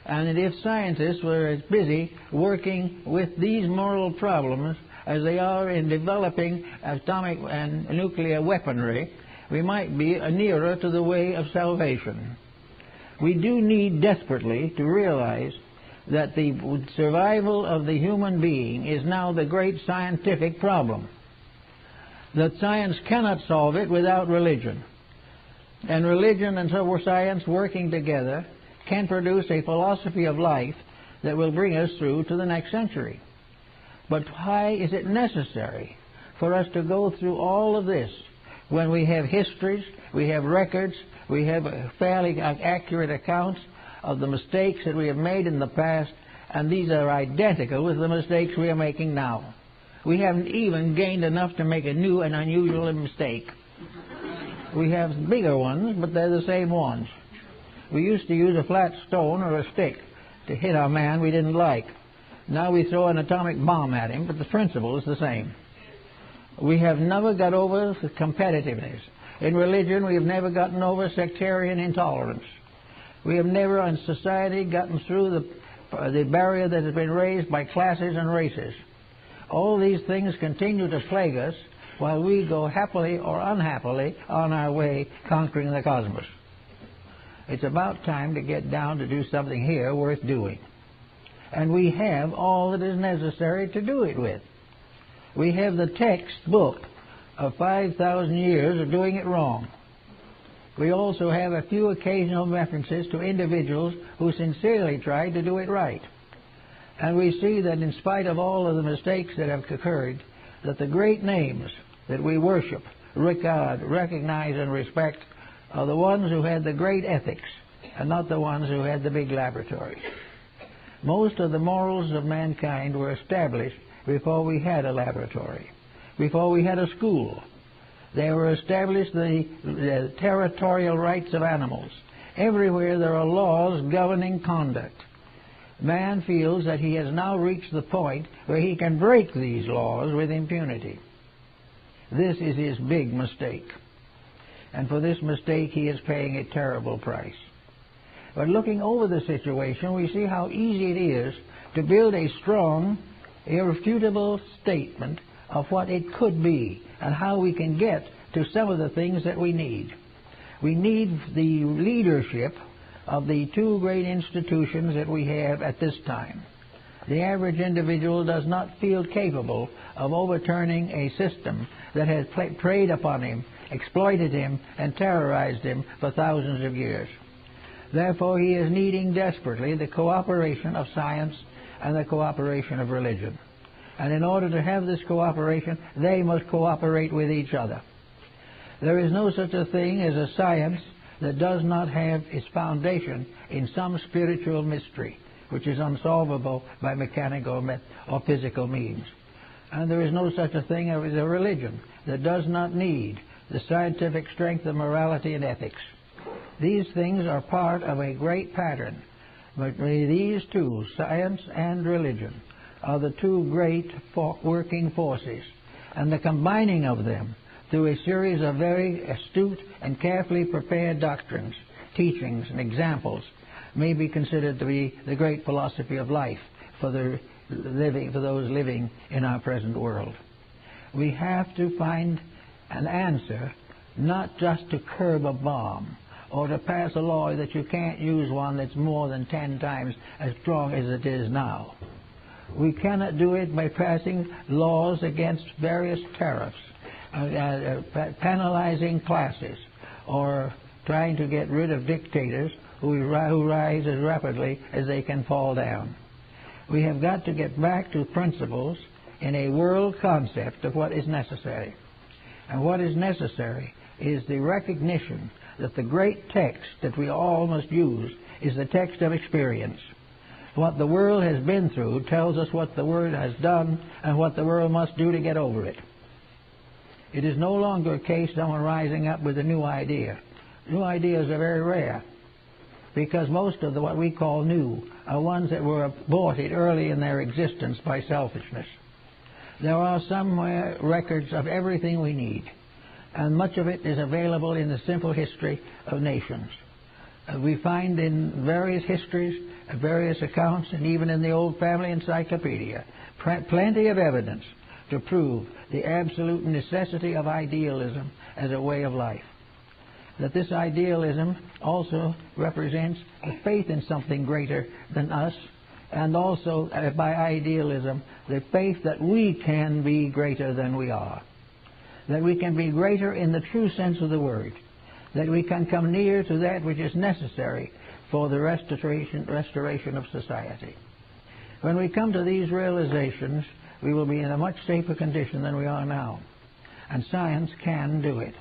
And if scientists were as busy working with these moral problems as they are in developing atomic and nuclear weaponry, we might be nearer to the way of salvation. We do need desperately to realize that the survival of the human being is now the great scientific problem. That science cannot solve it without religion. And religion and science working together can produce a philosophy of life that will bring us through to the next century. But why is it necessary for us to go through all of this when we have histories, we have records, we have fairly accurate accounts of the mistakes that we have made in the past, and these are identical with the mistakes we are making now? We haven't even gained enough to make a new and unusual mistake. We have bigger ones, but they're the same ones. We used to use a flat stone or a stick to hit a man we didn't like. Now we throw an atomic bomb at him, but the principle is the same. We have never got over the competitiveness. In religion, we have never gotten over sectarian intolerance. We have never in society gotten through the barrier that has been raised by classes and races. All these things continue to plague us while we go happily or unhappily on our way conquering the cosmos. It's about time to get down to do something here worth doing. And we have all that is necessary to do it with. We have the textbook of 5,000 years of doing it wrong. We also have a few occasional references to individuals who sincerely tried to do it right. And we see that in spite of all of the mistakes that have occurred, that the great names that we worship, regard, recognize, and respect are the ones who had the great ethics and not the ones who had the big laboratories. Most of the morals of mankind were established before we had a laboratory, before we had a school. They were established the territorial rights of animals. Everywhere there are laws governing conduct. Man feels that he has now reached the point where he can break these laws with impunity. This is his big mistake. And for this mistake he is paying a terrible price. But looking over the situation, we see how easy it is to build a strong, irrefutable statement of what it could be and how we can get to some of the things that we need. We need the leadership of the two great institutions that we have at this time. The average individual does not feel capable of overturning a system that has preyed upon him, exploited him, and terrorized him for thousands of years. Therefore, he is needing desperately the cooperation of science and the cooperation of religion. And in order to have this cooperation, they must cooperate with each other. There is no such a thing as a science that does not have its foundation in some spiritual mystery, which is unsolvable by mechanical or physical means. And there is no such a thing as a religion that does not need the scientific strength of morality and ethics. These things are part of a great pattern, but these two, science and religion, are the two great working forces, and the combining of them through a series of very astute and carefully prepared doctrines, teachings, and examples may be considered to be the great philosophy of life for those living in our present world. We have to find an answer, not just to curb a bomb or to pass a law that you can't use one that's more than 10 times as strong as it is now. We cannot do it by passing laws against various tariffs, penalizing classes, or trying to get rid of dictators who rise as rapidly as they can fall down. We have got to get back to principles in a world concept of what is necessary. And what is necessary is the recognition that the great text that we all must use is the text of experience. What the world has been through tells us what the world has done and what the world must do to get over it. It is no longer a case of someone rising up with a new idea. New ideas are very rare, because most of what we call new are ones that were aborted early in their existence by selfishness. There are somewhere records of everything we need, and much of it is available in the simple history of nations. We find in various histories, various accounts, and even in the old family encyclopedia, plenty of evidence to prove the absolute necessity of idealism as a way of life. That this idealism also represents the faith in something greater than us, and also by idealism, the faith that we can be greater than we are. That we can be greater in the true sense of the word. That we can come near to that which is necessary for the restoration of society. When we come to these realizations, we will be in a much safer condition than we are now. And science can do it.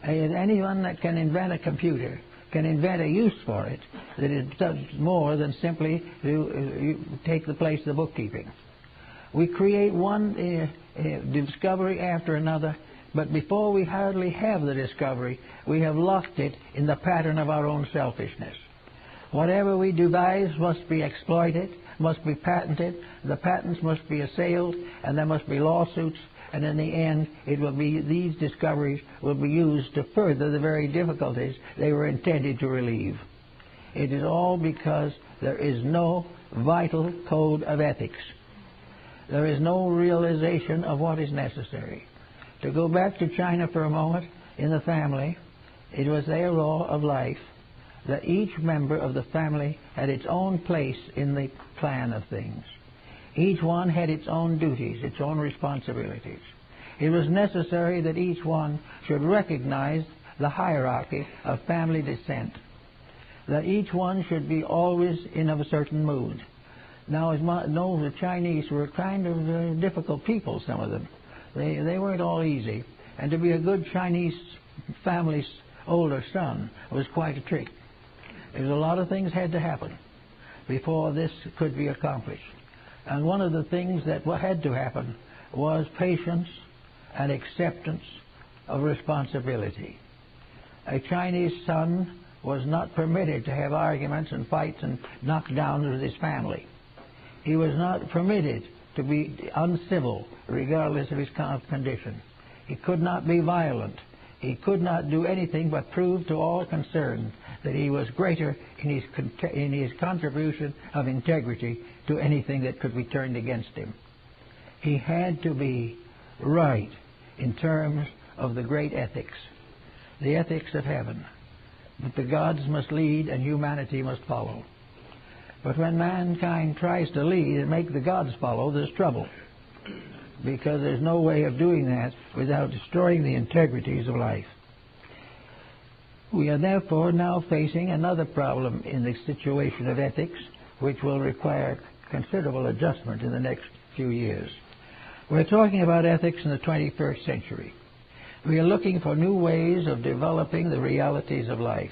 Anyone that can invent a computer can invent a use for it that it does more than simply to take the place of the bookkeeping. We create one discovery after another, but before we hardly have the discovery, we have locked it in the pattern of our own selfishness. Whatever we devise must be exploited, must be patented, the patents must be assailed, and there must be lawsuits, and in the end it will be, these discoveries will be used to further the very difficulties they were intended to relieve. It is all because there is no vital code of ethics. There is no realization of what is necessary. To go back to China for a moment, in the family, it was their law of life that each member of the family had its own place in the plan of things. Each one had its own duties, its own responsibilities. It was necessary that each one should recognize the hierarchy of family descent, that each one should be always in a certain mood. Now, as the Chinese were kind of difficult people, some of them. They weren't all easy. And to be a good Chinese family's older son was quite a trick. There's a lot of things had to happen before this could be accomplished. And one of the things that had to happen was patience and acceptance of responsibility. A Chinese son was not permitted to have arguments and fights and knockdowns with his family. He was not permitted to be uncivil regardless of his condition. He could not be violent. He could not do anything but prove to all concerned that he was greater in his contribution of integrity to anything that could be turned against him. He had to be right in terms of the great ethics, the ethics of heaven, that the gods must lead and humanity must follow. But when mankind tries to lead and make the gods follow, there's trouble, because there's no way of doing that without destroying the integrities of life. We are therefore now facing another problem in the situation of ethics, which will require considerable adjustment in the next few years. We're talking about ethics in the 21st century. We are looking for new ways of developing the realities of life.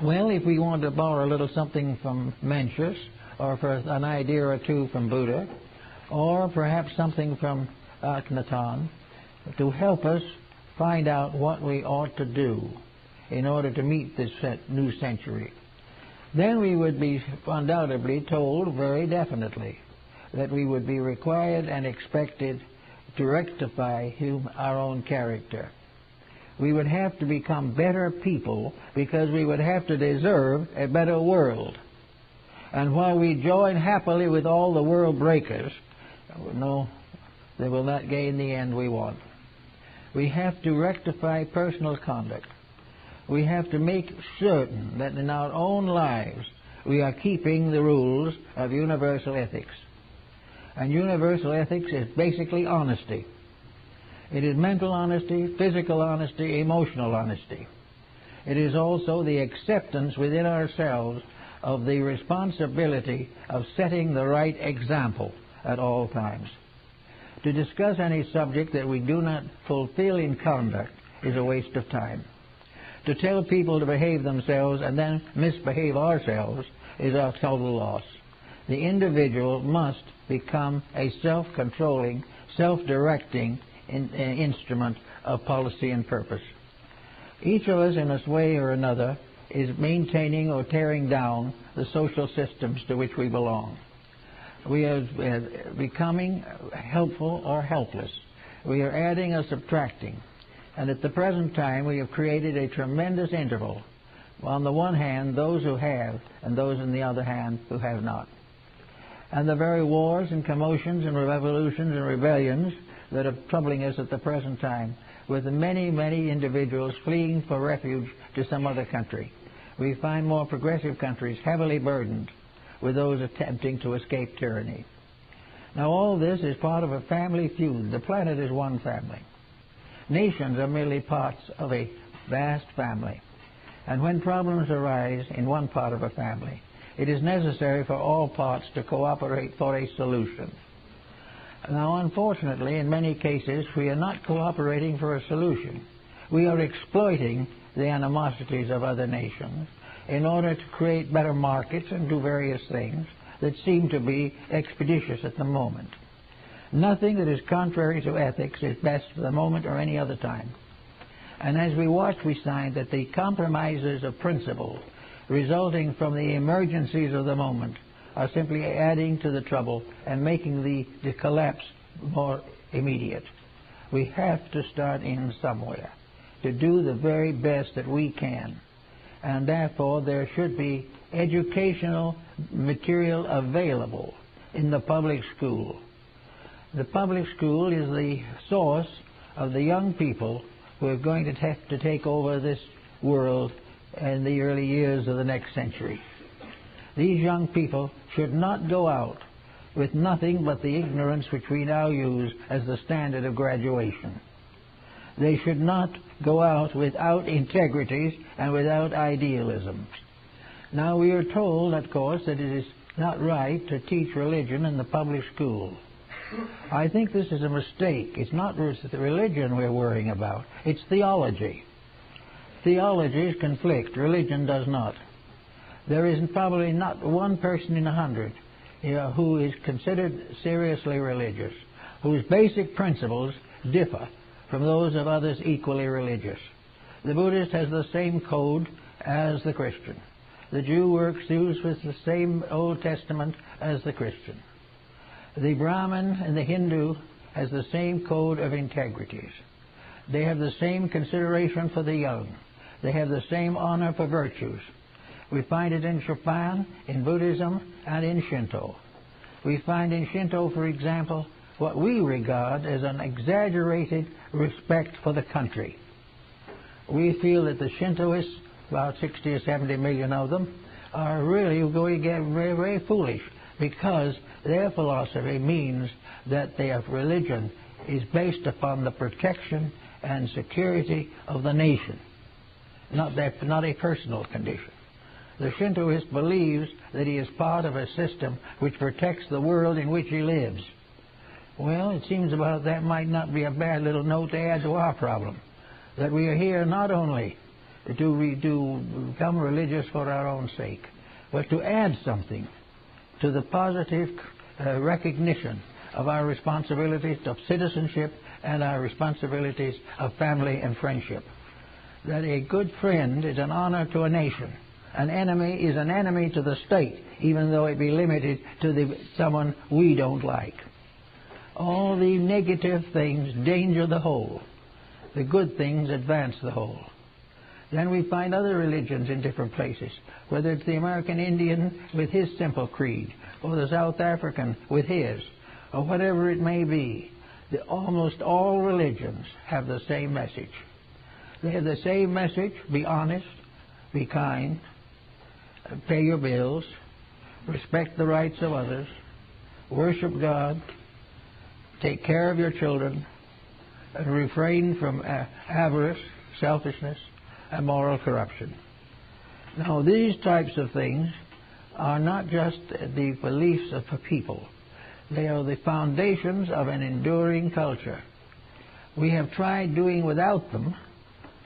Well, if we want to borrow a little something from Mencius, or for an idea or two from Buddha, or perhaps something from Akhenaton, to help us find out what we ought to do in order to meet this new century, then we would be undoubtedly told very definitely that we would be required and expected to rectify our own character. We would have to become better people because we would have to deserve a better world. And while we join happily with all the world breakers, no, they will not gain the end we want. We have to rectify personal conduct. We have to make certain that in our own lives we are keeping the rules of universal ethics. And universal ethics is basically honesty. It is mental honesty, physical honesty, emotional honesty. It is also the acceptance within ourselves of the responsibility of setting the right example at all times. To discuss any subject that we do not fulfill in conduct is a waste of time. To tell people to behave themselves and then misbehave ourselves is a total loss. The individual must become a self-controlling, self-directing instrument of policy and purpose. Each of us, in a way or another, is maintaining or tearing down the social systems to which we belong. We are becoming helpful or helpless. We are adding or subtracting. And at the present time, we have created a tremendous interval. On the one hand, those who have, and those on the other hand who have not. And the very wars and commotions and revolutions and rebellions that are troubling us at the present time, with the many, many individuals fleeing for refuge to some other country. We find more progressive countries heavily burdened with those attempting to escape tyranny. Now all this is part of a family feud. The planet is one family. Nations are merely parts of a vast family. And when problems arise in one part of a family, it is necessary for all parts to cooperate for a solution. Now, unfortunately, in many cases, we are not cooperating for a solution. We are exploiting the animosities of other nations in order to create better markets and do various things that seem to be expeditious at the moment. Nothing that is contrary to ethics is best for the moment or any other time. And as we watch, we find that the compromises of principle resulting from the emergencies of the moment are simply adding to the trouble and making the collapse more immediate. We have to start in somewhere to do the very best that we can. And therefore there should be educational material available in the public school. The public school is the source of the young people who are going to have to take over this world in the early years of the next century. These young people should not go out with nothing but the ignorance which we now use as the standard of graduation. They should not go out without integrities and without idealisms. Now we are told, of course, that it is not right to teach religion in the public school. I think this is a mistake. It's not the religion we're worrying about. It's theology. Theologies conflict. Religion does not. There is probably not one person in 100 who is considered seriously religious, whose basic principles differ from those of others equally religious. The Buddhist has the same code as the Christian. The Jew works with the same Old Testament as the Christian. The Brahmin and the Hindu has the same code of integrities. They have the same consideration for the young. They have the same honor for virtues. We find it in Japan, in Buddhism, and in Shinto. We find in Shinto, for example, what we regard as an exaggerated respect for the country. We feel that the Shintoists, about 60 or 70 million of them, are really going to get very, very foolish, because their philosophy means that their religion is based upon the protection and security of the nation, not a personal condition. The Shintoist believes that he is part of a system which protects the world in which he lives. Well, it seems about that might not be a bad little note to add to our problem, that we are here not only to become religious for our own sake, but to add something to the positive recognition of our responsibilities of citizenship and our responsibilities of family and friendship. That a good friend is an honor to a nation. An enemy is an enemy to the state, even though it be limited to someone we don't like. All the negative things danger the whole. The good things advance the whole. Then we find other religions in different places, whether it's the American Indian with his simple creed, or the South African with his, or whatever it may be. Almost all religions have the same message. They have the same message: be honest, be kind, pay your bills, respect the rights of others, worship God, take care of your children, and refrain from avarice, selfishness, and moral corruption. Now, these types of things are not just the beliefs of a people. They are the foundations of an enduring culture. We have tried doing without them,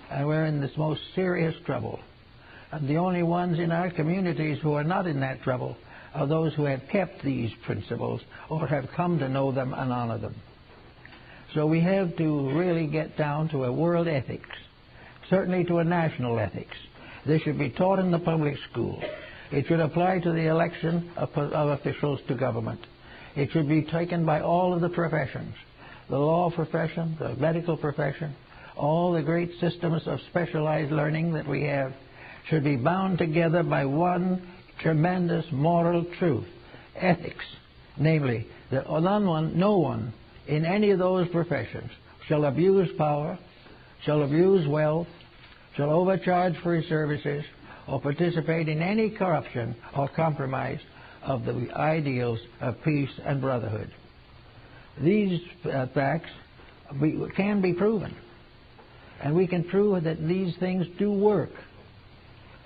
and we're in this most serious trouble. And the only ones in our communities who are not in that trouble are those who have kept these principles or have come to know them and honor them. So we have to really get down to a world ethics, certainly to a national ethics. This should be taught in the public school. It should apply to the election of officials to government. It should be taken by all of the professions, the law profession, the medical profession, all the great systems of specialized learning that we have should be bound together by one tremendous moral truth, ethics, namely that no one in any of those professions shall abuse power, shall abuse wealth, shall overcharge for his services, or participate in any corruption or compromise of the ideals of peace and brotherhood. These facts can be proven, and we can prove that these things do work.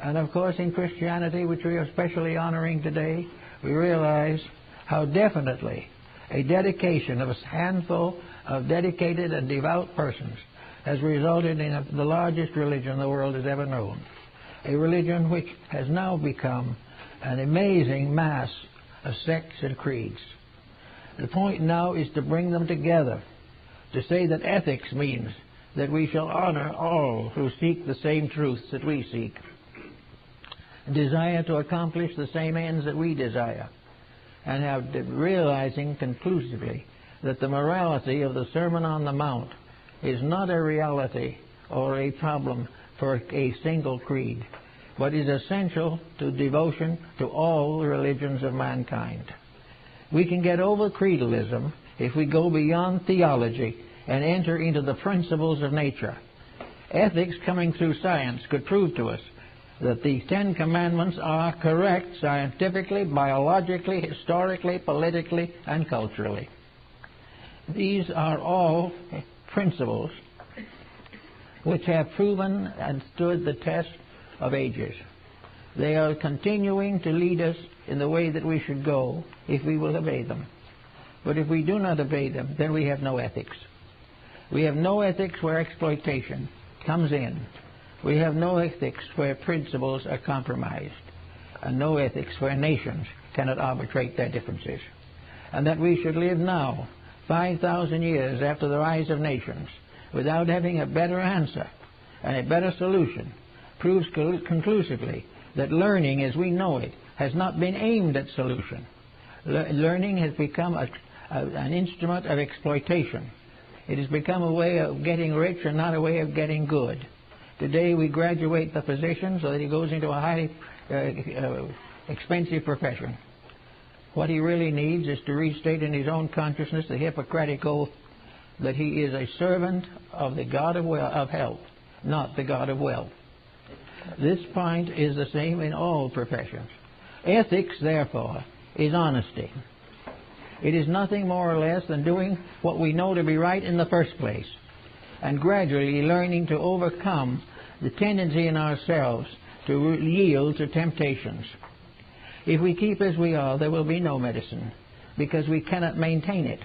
And of course, in Christianity, which we are especially honoring today, we realize how definitely a dedication of a handful of dedicated and devout persons has resulted in the largest religion the world has ever known. A religion which has now become an amazing mass of sects and creeds. The point now is to bring them together, to say that ethics means that we shall honor all who seek the same truths that we seek. desire to accomplish the same ends that we desire, and have realizing conclusively that the morality of the Sermon on the Mount is not a reality or a problem for a single creed, but is essential to devotion to all the religions of mankind. We can get over creedalism if we go beyond theology and enter into the principles of nature. Ethics coming through science could prove to us that the Ten Commandments are correct scientifically, biologically, historically, politically, and culturally. These are all principles which have proven and stood the test of ages. They are continuing to lead us in the way that we should go if we will obey them. But if we do not obey them, then we have no ethics. We have no ethics where exploitation comes in. We have no ethics where principles are compromised, and no ethics where nations cannot arbitrate their differences. And that we should live now, 5,000 years after the rise of nations, without having a better answer and a better solution, proves conclusively that learning as we know it has not been aimed at solution. Learning has become an instrument of exploitation. It has become a way of getting rich and not a way of getting good. Today we graduate the physician so that he goes into a highly expensive profession. What he really needs is to restate in his own consciousness the Hippocratic oath that he is a servant of the God of health, not the God of wealth. This point is the same in all professions. Ethics, therefore, is honesty. It is nothing more or less than doing what we know to be right in the first place, and gradually learning to overcome the tendency in ourselves to yield to temptations. If we keep as we are, there will be no medicine, because we cannot maintain it.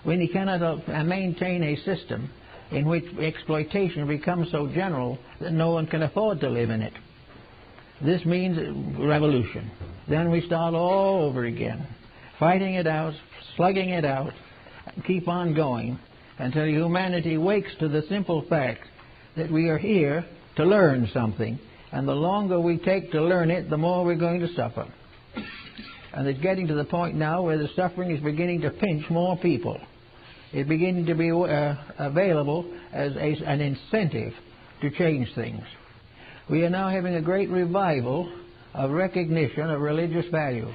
We cannot maintain a system in which exploitation becomes so general that no one can afford to live in it. This means revolution. Then we start all over again, fighting it out, slugging it out, and keep on going until humanity wakes to the simple fact that we are here to learn something, and the longer we take to learn it, the more we're going to suffer. And it's getting to the point now where the suffering is beginning to pinch more people. It's beginning to be available as an incentive to change things. We are now having a great revival of recognition of religious value.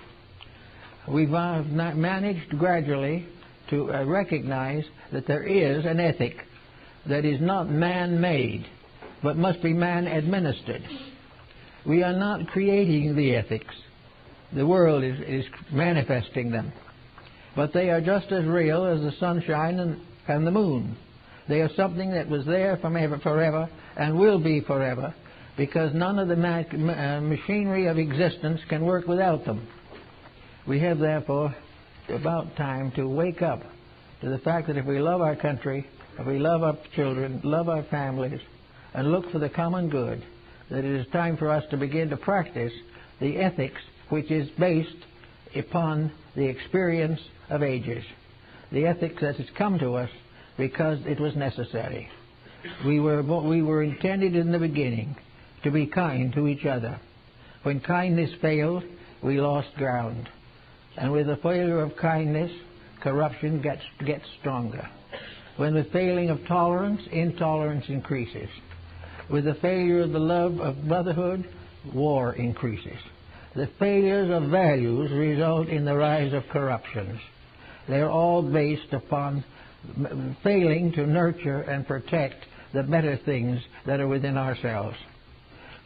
We've managed gradually to recognize that there is an ethic that is not man-made, but must be man-administered. We are not creating the ethics. The world is manifesting them. But they are just as real as the sunshine and the moon. They are something that was there forever and will be forever, because none of the machinery of existence can work without them. We have, therefore, about time to wake up to the fact that if we love our country, if we love our children, love our families, and look for the common good, that it is time for us to begin to practice the ethics which is based upon the experience of ages. The ethics that has come to us because it was necessary. We were intended in the beginning to be kind to each other. When kindness failed, we lost ground. And with the failure of kindness, corruption gets stronger. When the failing of tolerance, intolerance increases. With the failure of the love of brotherhood, war increases. The failures of values result in the rise of corruptions. They are all based upon failing to nurture and protect the better things that are within ourselves.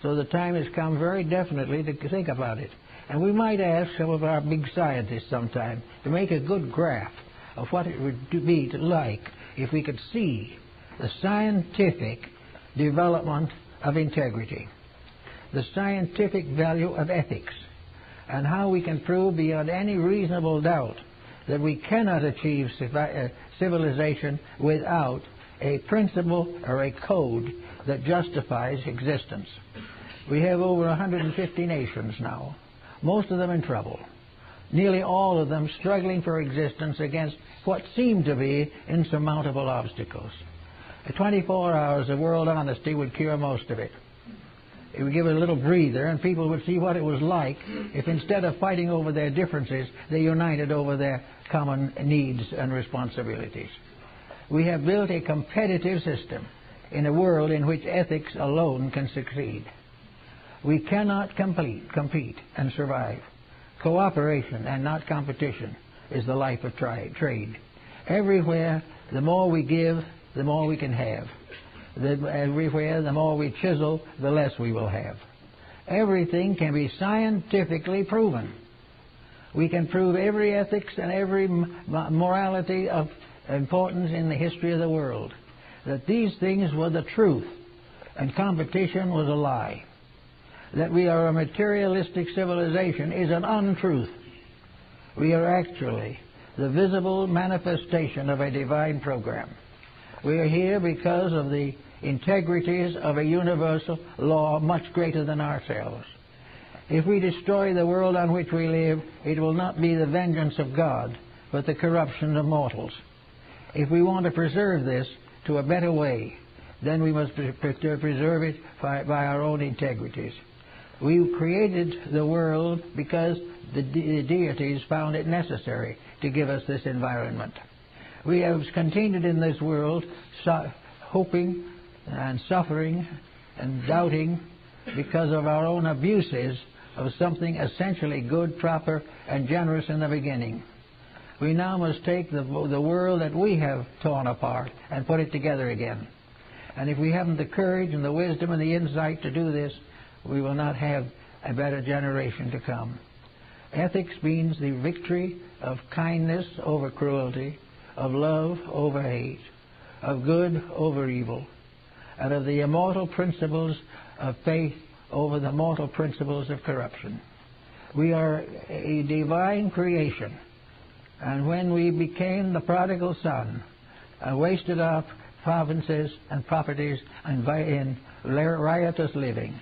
So the time has come very definitely to think about it. And we might ask some of our big scientists sometime to make a good graph of what it would be like if we could see the scientific development of integrity, the scientific value of ethics, and how we can prove beyond any reasonable doubt that we cannot achieve civilization without a principle or a code that justifies existence. We have over 150 nations now, most of them in trouble, nearly all of them struggling for existence against what seem to be insurmountable obstacles. 24 hours of world honesty would cure most of it. It would give it a little breather, and people would see what it was like if instead of fighting over their differences, they united over their common needs and responsibilities. We have built a competitive system in a world in which ethics alone can succeed. We cannot compete and survive. Cooperation and not competition is the life of trade. Everywhere, the more we give, the more we can have. Everywhere, the more we chisel, the less we will have. Everything can be scientifically proven. We can prove every ethics and every morality of importance in the history of the world, that these things were the truth and competition was a lie. That we are a materialistic civilization is an untruth. We are actually the visible manifestation of a divine program. We are here because of the integrities of a universal law much greater than ourselves. If we destroy the world on which we live, it will not be the vengeance of God, but the corruption of mortals. If we want to preserve this to a better way, then we must preserve it by our own integrities. We created the world because the deities found it necessary to give us this environment. We have continued in this world hoping and suffering and doubting because of our own abuses of something essentially good, proper, and generous in the beginning. We now must take the world that we have torn apart and put it together again. And if we haven't the courage and the wisdom and the insight to do this, we will not have a better generation to come. Ethics means the victory of kindness over cruelty, of love over hate, of good over evil, and of the immortal principles of faith over the mortal principles of corruption. We are a divine creation, and when we became the prodigal son and wasted our provinces and properties in riotous living,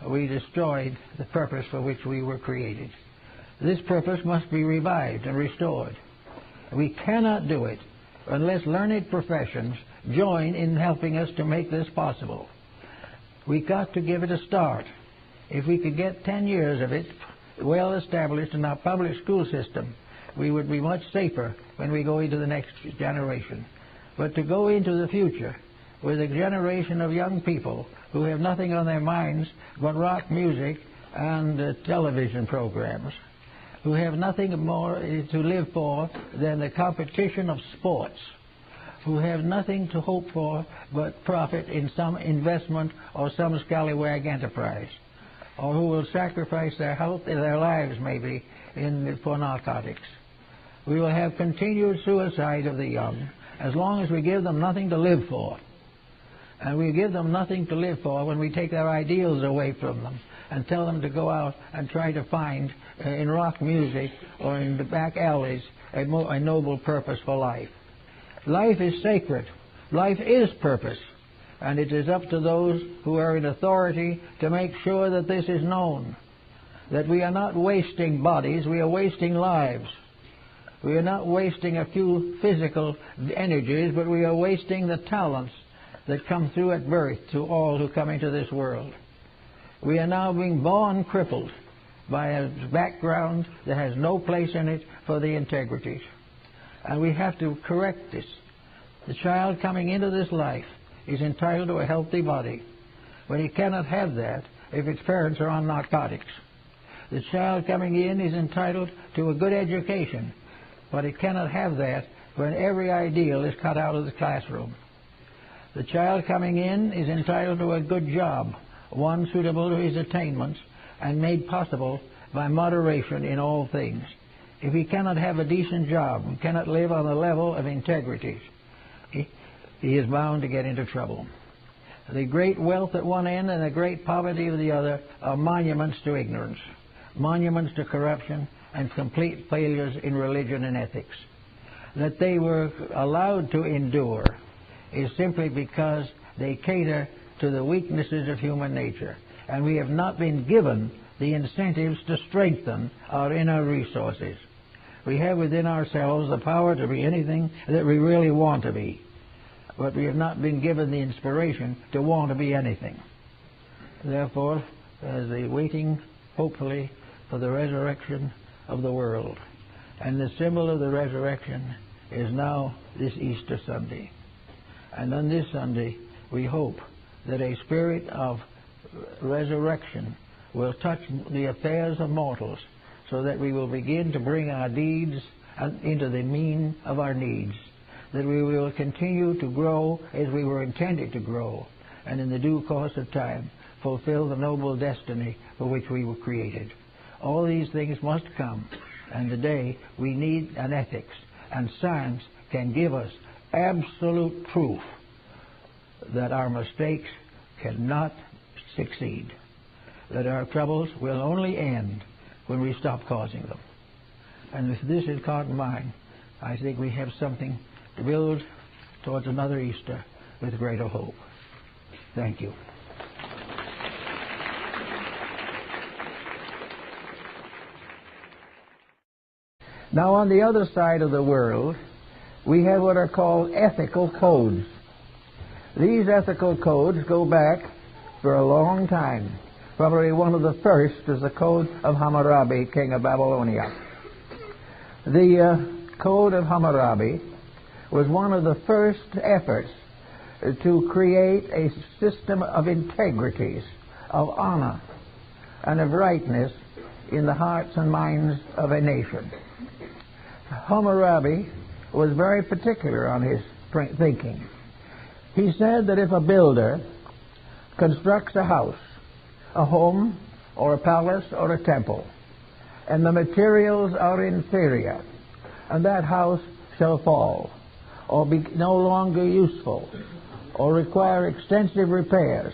we destroyed the purpose for which we were created. This purpose must be revived and restored. We cannot do it unless learned professions join in helping us to make this possible. We've got to give it a start. If we could get 10 years of it well established in our public school system, we would be much safer when we go into the next generation. But to go into the future with a generation of young people who have nothing on their minds but rock music and television programs, who have nothing more to live for than the competition of sports, who have nothing to hope for but profit in some investment or some scallywag enterprise, or who will sacrifice their health and their lives maybe for narcotics. We will have continued suicide of the young as long as we give them nothing to live for. And we give them nothing to live for when we take their ideals away from them and tell them to go out and try to find in rock music or in the back alleys a noble purpose for life. Life is sacred. Life is purpose. And it is up to those who are in authority to make sure that this is known. That we are not wasting bodies, we are wasting lives. We are not wasting a few physical energies, but we are wasting the talents that come through at birth to all who come into this world. We are now being born crippled by a background that has no place in it for the integrities. And we have to correct this. The child coming into this life is entitled to a healthy body, but he cannot have that if its parents are on narcotics. The child coming in is entitled to a good education, but it cannot have that when every ideal is cut out of the classroom. The child coming in is entitled to a good job, one suitable to his attainments and made possible by moderation in all things. If he cannot have a decent job and cannot live on the level of integrities, he is bound to get into trouble. The great wealth at one end and the great poverty of the other are monuments to ignorance, monuments to corruption, and complete failures in religion and ethics. That they were allowed to endure is simply because they cater to the weaknesses of human nature, and we have not been given the incentives to strengthen our inner resources. We have within ourselves the power to be anything that we really want to be, but we have not been given the inspiration to want to be anything. therefore, as the waiting, hopefully, for the resurrection of the world. And the symbol of the resurrection is now this Easter Sunday. And on this Sunday, we hope that a spirit of resurrection will touch the affairs of mortals, so that we will begin to bring our deeds into the mean of our needs, that we will continue to grow as we were intended to grow, and in the due course of time fulfill the noble destiny for which we were created. All these things must come, and today we need an ethics, and science can give us absolute proof that our mistakes cannot succeed, that our troubles will only end when we stop causing them. And if this is caught in mind, I think we have something to build towards another Easter with greater hope. Thank you. Now, on the other side of the world, we have what are called ethical codes. These ethical codes go back for a long time. Probably one of the first is the Code of Hammurabi, king of Babylonia. The Code of Hammurabi was one of the first efforts to create a system of integrities, of honor, and of rightness in the hearts and minds of a nation. Hammurabi was very particular on his thinking. He said that if a builder constructs a house, a home, or a palace, or a temple, and the materials are inferior, and that house shall fall, or be no longer useful, or require extensive repairs,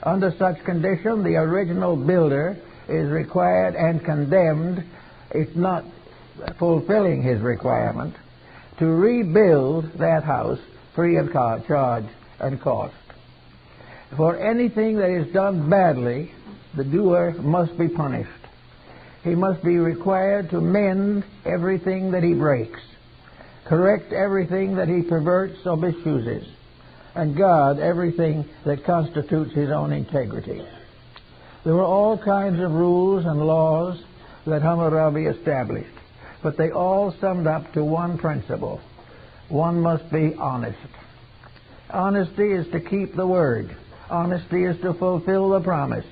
under such condition the original builder is required and condemned, if not fulfilling his requirement, to rebuild that house free of charge and cost. For anything that is done badly, the doer must be punished. He must be required to mend everything that he breaks, correct everything that he perverts or misuses, and guard everything that constitutes his own integrity. There were all kinds of rules and laws that Hammurabi established, but they all summed up to one principle. One must be honest. Honesty is to keep the word. Honesty is to fulfill the promise.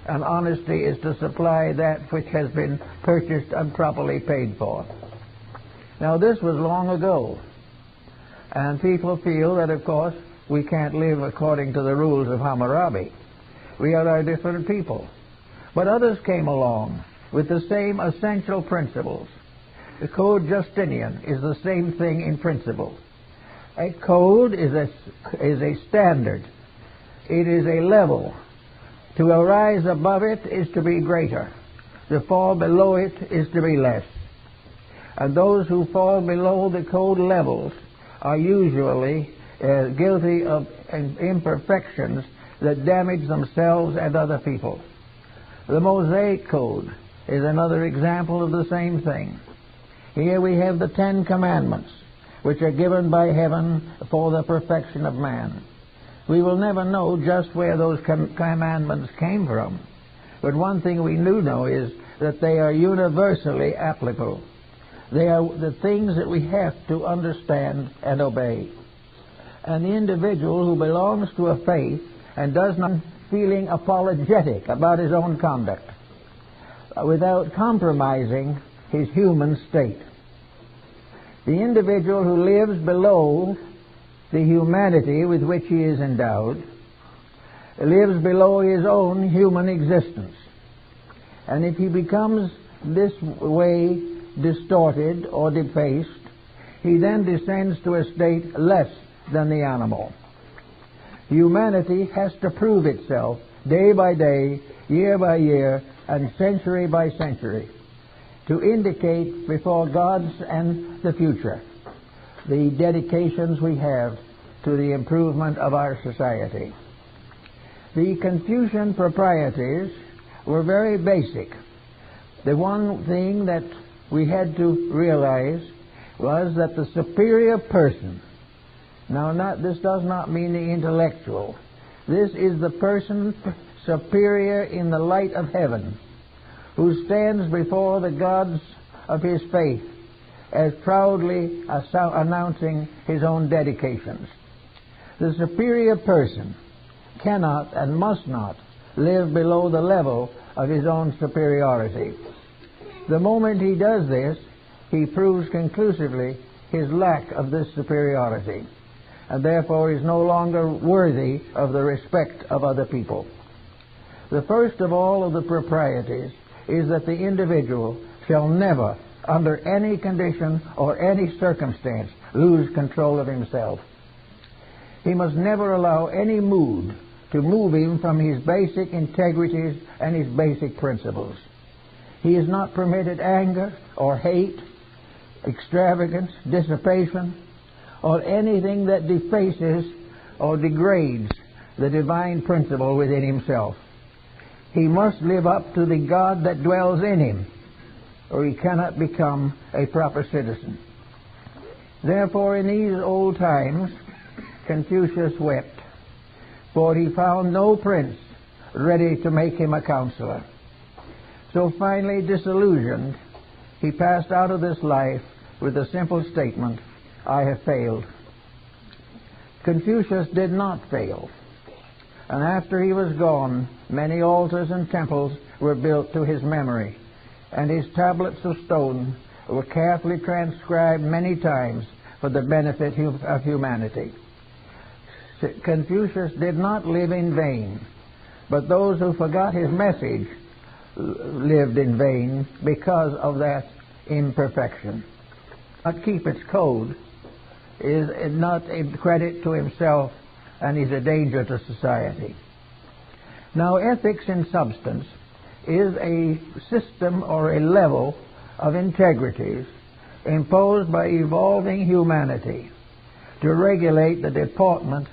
And honesty is to supply that which has been purchased and properly paid for. Now, this was long ago. And people feel that, of course, we can't live according to the rules of Hammurabi. We are a different people. But others came along with the same essential principles. The Code Justinian is the same thing in principle. A code is a standard. It is a level. To arise above it is to be greater. To fall below it is to be less. And those who fall below the code levels are usually guilty of imperfections that damage themselves and other people. The Mosaic Code is another example of the same thing. Here we have the Ten Commandments, which are given by heaven for the perfection of man. We will never know just where those commandments came from, but one thing we do know is that they are universally applicable. They are the things that we have to understand and obey. And the individual who belongs to a faith and does not feeling apologetic about his own conduct, without compromising his human state. The individual who lives below the humanity with which he is endowed lives below his own human existence. And if he becomes this way distorted or defaced, he then descends to a state less than the animal. Humanity has to prove itself day by day, year by year, and century by century to indicate before God's and the future the dedications we have to the improvement of our society. The Confucian proprieties were very basic. The one thing that we had to realize was that the superior person, this does not mean the intellectual, this is the person superior in the light of heaven, who stands before the gods of his faith as proudly announcing his own dedications. The superior person cannot and must not live below the level of his own superiority. The moment he does this, he proves conclusively his lack of this superiority, and therefore is no longer worthy of the respect of other people. The first of all of the proprieties is that the individual shall never, under any condition or any circumstance, lose control of himself. He must never allow any mood to move him from his basic integrities and his basic principles. He is not permitted anger or hate, extravagance, dissipation, or anything that defaces or degrades the divine principle within himself. He must live up to the God that dwells in him, or he cannot become a proper citizen. Therefore, in these old times, Confucius wept, for he found no prince ready to make him a counselor. So finally, disillusioned, he passed out of this life with the simple statement, "I have failed." Confucius did not fail, and after he was gone, many altars and temples were built to his memory, and his tablets of stone were carefully transcribed many times for the benefit of humanity. Confucius did not live in vain, but those who forgot his message lived in vain because of that imperfection. Not keep its code is not a credit to himself and is a danger to society. Now, ethics in substance is a system or a level of integrities imposed by evolving humanity to regulate the deportment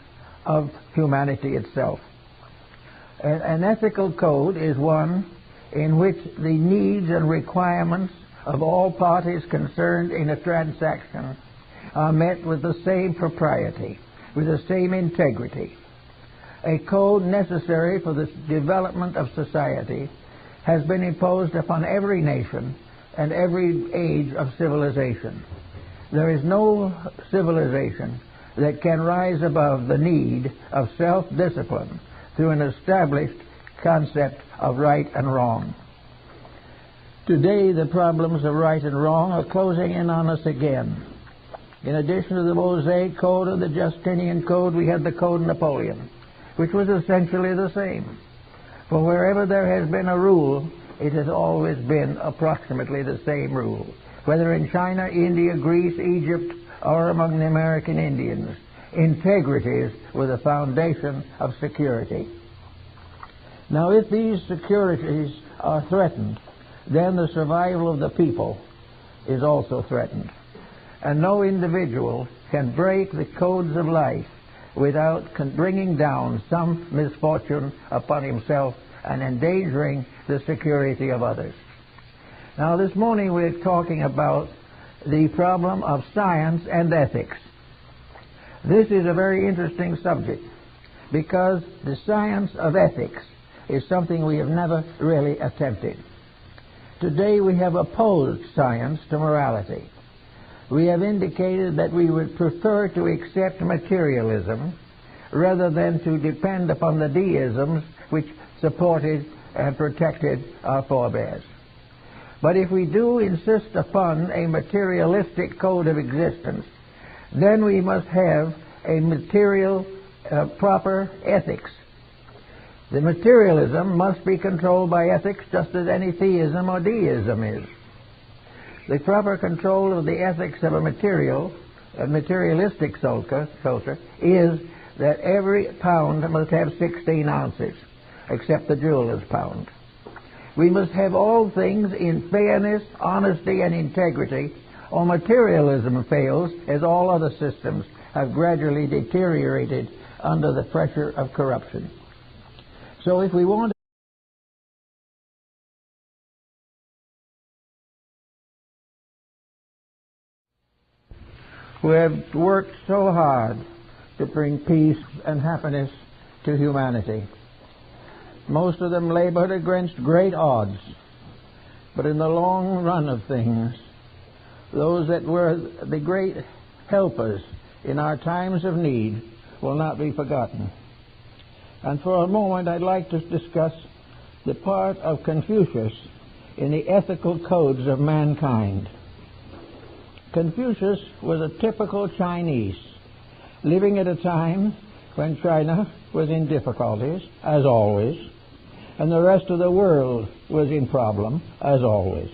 of humanity itself. An ethical code is one in which the needs and requirements of all parties concerned in a transaction are met with the same propriety, with the same integrity. A code necessary for the development of society has been imposed upon every nation and every age of civilization. There is no civilization that can rise above the need of self-discipline through an established concept of right and wrong. Today, the problems of right and wrong are closing in on us again. In addition to the Mosaic Code and the Justinian Code, we had the Code Napoleon, which was essentially the same. For wherever there has been a rule, it has always been approximately the same rule, whether in China, India, Greece, Egypt, or among the American Indians. Integrities were the foundation of security. Now, if these securities are threatened, then the survival of the people is also threatened. And no individual can break the codes of life without bringing down some misfortune upon himself and endangering the security of others. Now, this morning we're talking about the problem of science and ethics. This is a very interesting subject because the science of ethics is something we have never really attempted. Today we have opposed science to morality. We have indicated that we would prefer to accept materialism rather than to depend upon the deisms which supported and protected our forebears. But if we do insist upon a materialistic code of existence, then we must have a material, proper ethics. The materialism must be controlled by ethics just as any theism or deism is. The proper control of the ethics of a materialistic culture is that every pound must have 16 ounces, except the jeweler's pound. We must have all things in fairness, honesty, and integrity, or materialism fails, as all other systems have gradually deteriorated under the pressure of corruption. So if we want who have worked so hard to bring peace and happiness to humanity. Most of them labored against great odds. But in the long run of things, those that were the great helpers in our times of need will not be forgotten. And for a moment, I'd like to discuss the part of Confucius in the ethical codes of mankind. Confucius was a typical Chinese, living at a time when China was in difficulties, as always, and the rest of the world was in problem, as always.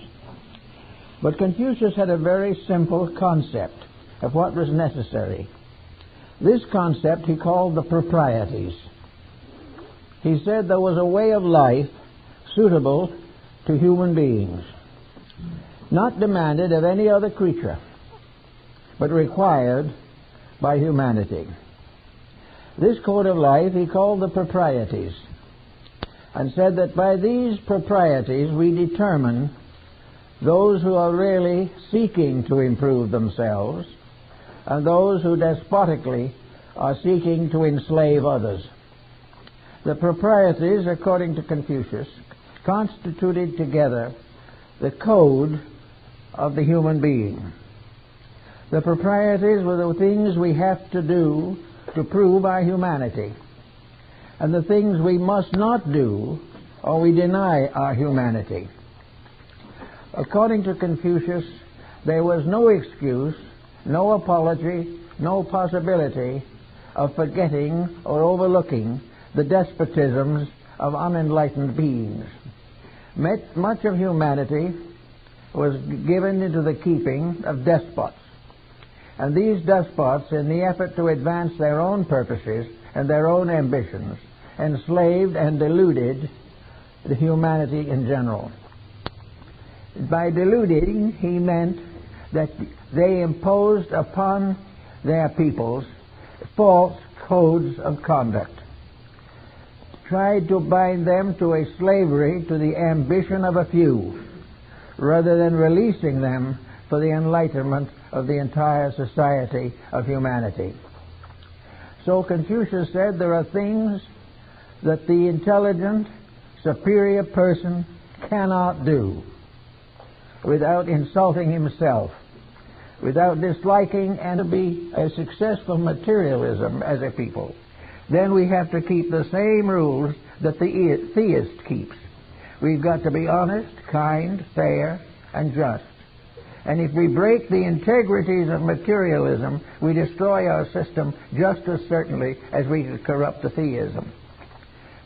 But Confucius had a very simple concept of what was necessary. This concept he called the proprieties. He said there was a way of life suitable to human beings, not demanded of any other creature, but required by humanity. This code of life he called the proprieties, and said that by these proprieties we determine those who are really seeking to improve themselves and those who despotically are seeking to enslave others. The proprieties, according to Confucius, constituted together the code of the human being. The proprieties were the things we have to do to prove our humanity, and the things we must not do or we deny our humanity. According to Confucius, there was no excuse, no apology, no possibility of forgetting or overlooking the despotisms of unenlightened beings. Much of humanity was given into the keeping of despots. And these despots, in the effort to advance their own purposes and their own ambitions, enslaved and deluded the humanity in general. By deluding, he meant that they imposed upon their peoples false codes of conduct, tried to bind them to a slavery to the ambition of a few, rather than releasing them for the enlightenment of the entire society of humanity. So Confucius said there are things that the intelligent, superior person cannot do without insulting himself, without disliking and to be a successful materialism as a people. Then we have to keep the same rules that the theist keeps. We've got to be honest, kind, fair, and just. And if we break the integrities of materialism, we destroy our system just as certainly as we corrupt the theism.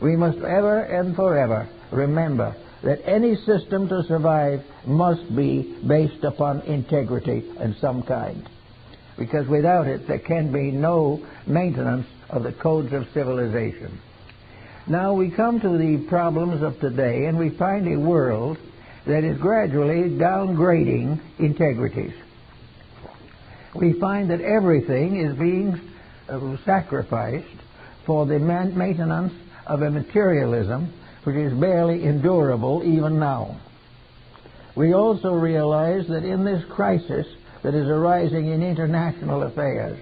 We must ever and forever remember that any system to survive must be based upon integrity in some kind, because without it there can be no maintenance of the codes of civilization. Now we come to the problems of today, and we find a world that is gradually downgrading integrities. We find that everything is being sacrificed for the maintenance of a materialism which is barely endurable even now. We also realize that in this crisis that is arising in international affairs,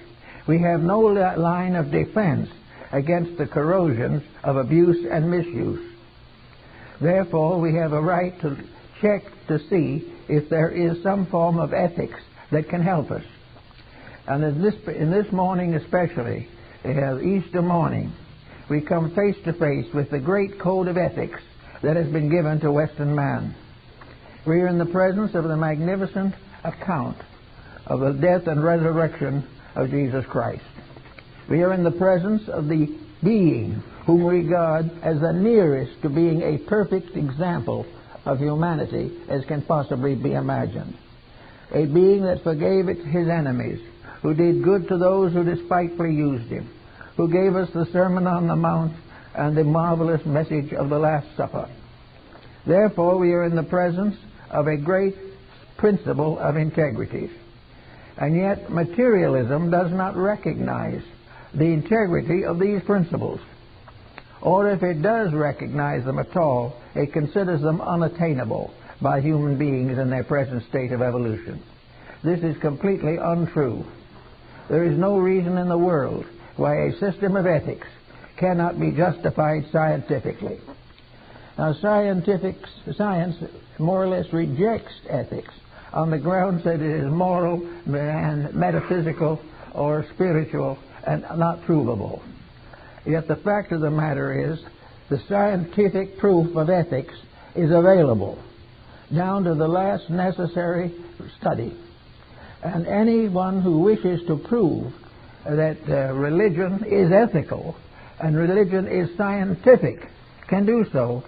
we have no line of defense against the corrosions of abuse and misuse. Therefore, we have a right to check to see if there is some form of ethics that can help us. And in this morning especially, Easter morning, we come face to face with the great code of ethics that has been given to Western man. We are in the presence of the magnificent account of the death and resurrection of Jesus Christ. We are in the presence of the being whom we regard as the nearest to being a perfect example of humanity as can possibly be imagined. A being that forgave his enemies, who did good to those who despitefully used him, who gave us the Sermon on the Mount and the marvelous message of the Last Supper. Therefore, we are in the presence of a great principle of integrity. And yet, materialism does not recognize the integrity of these principles. Or if it does recognize them at all, it considers them unattainable by human beings in their present state of evolution. This is completely untrue. There is no reason in the world why a system of ethics cannot be justified scientifically. Now, science more or less rejects ethics on the grounds that it is moral and metaphysical or spiritual and not provable. Yet the fact of the matter is the scientific proof of ethics is available down to the last necessary study. And anyone who wishes to prove that religion is ethical and religion is scientific can do so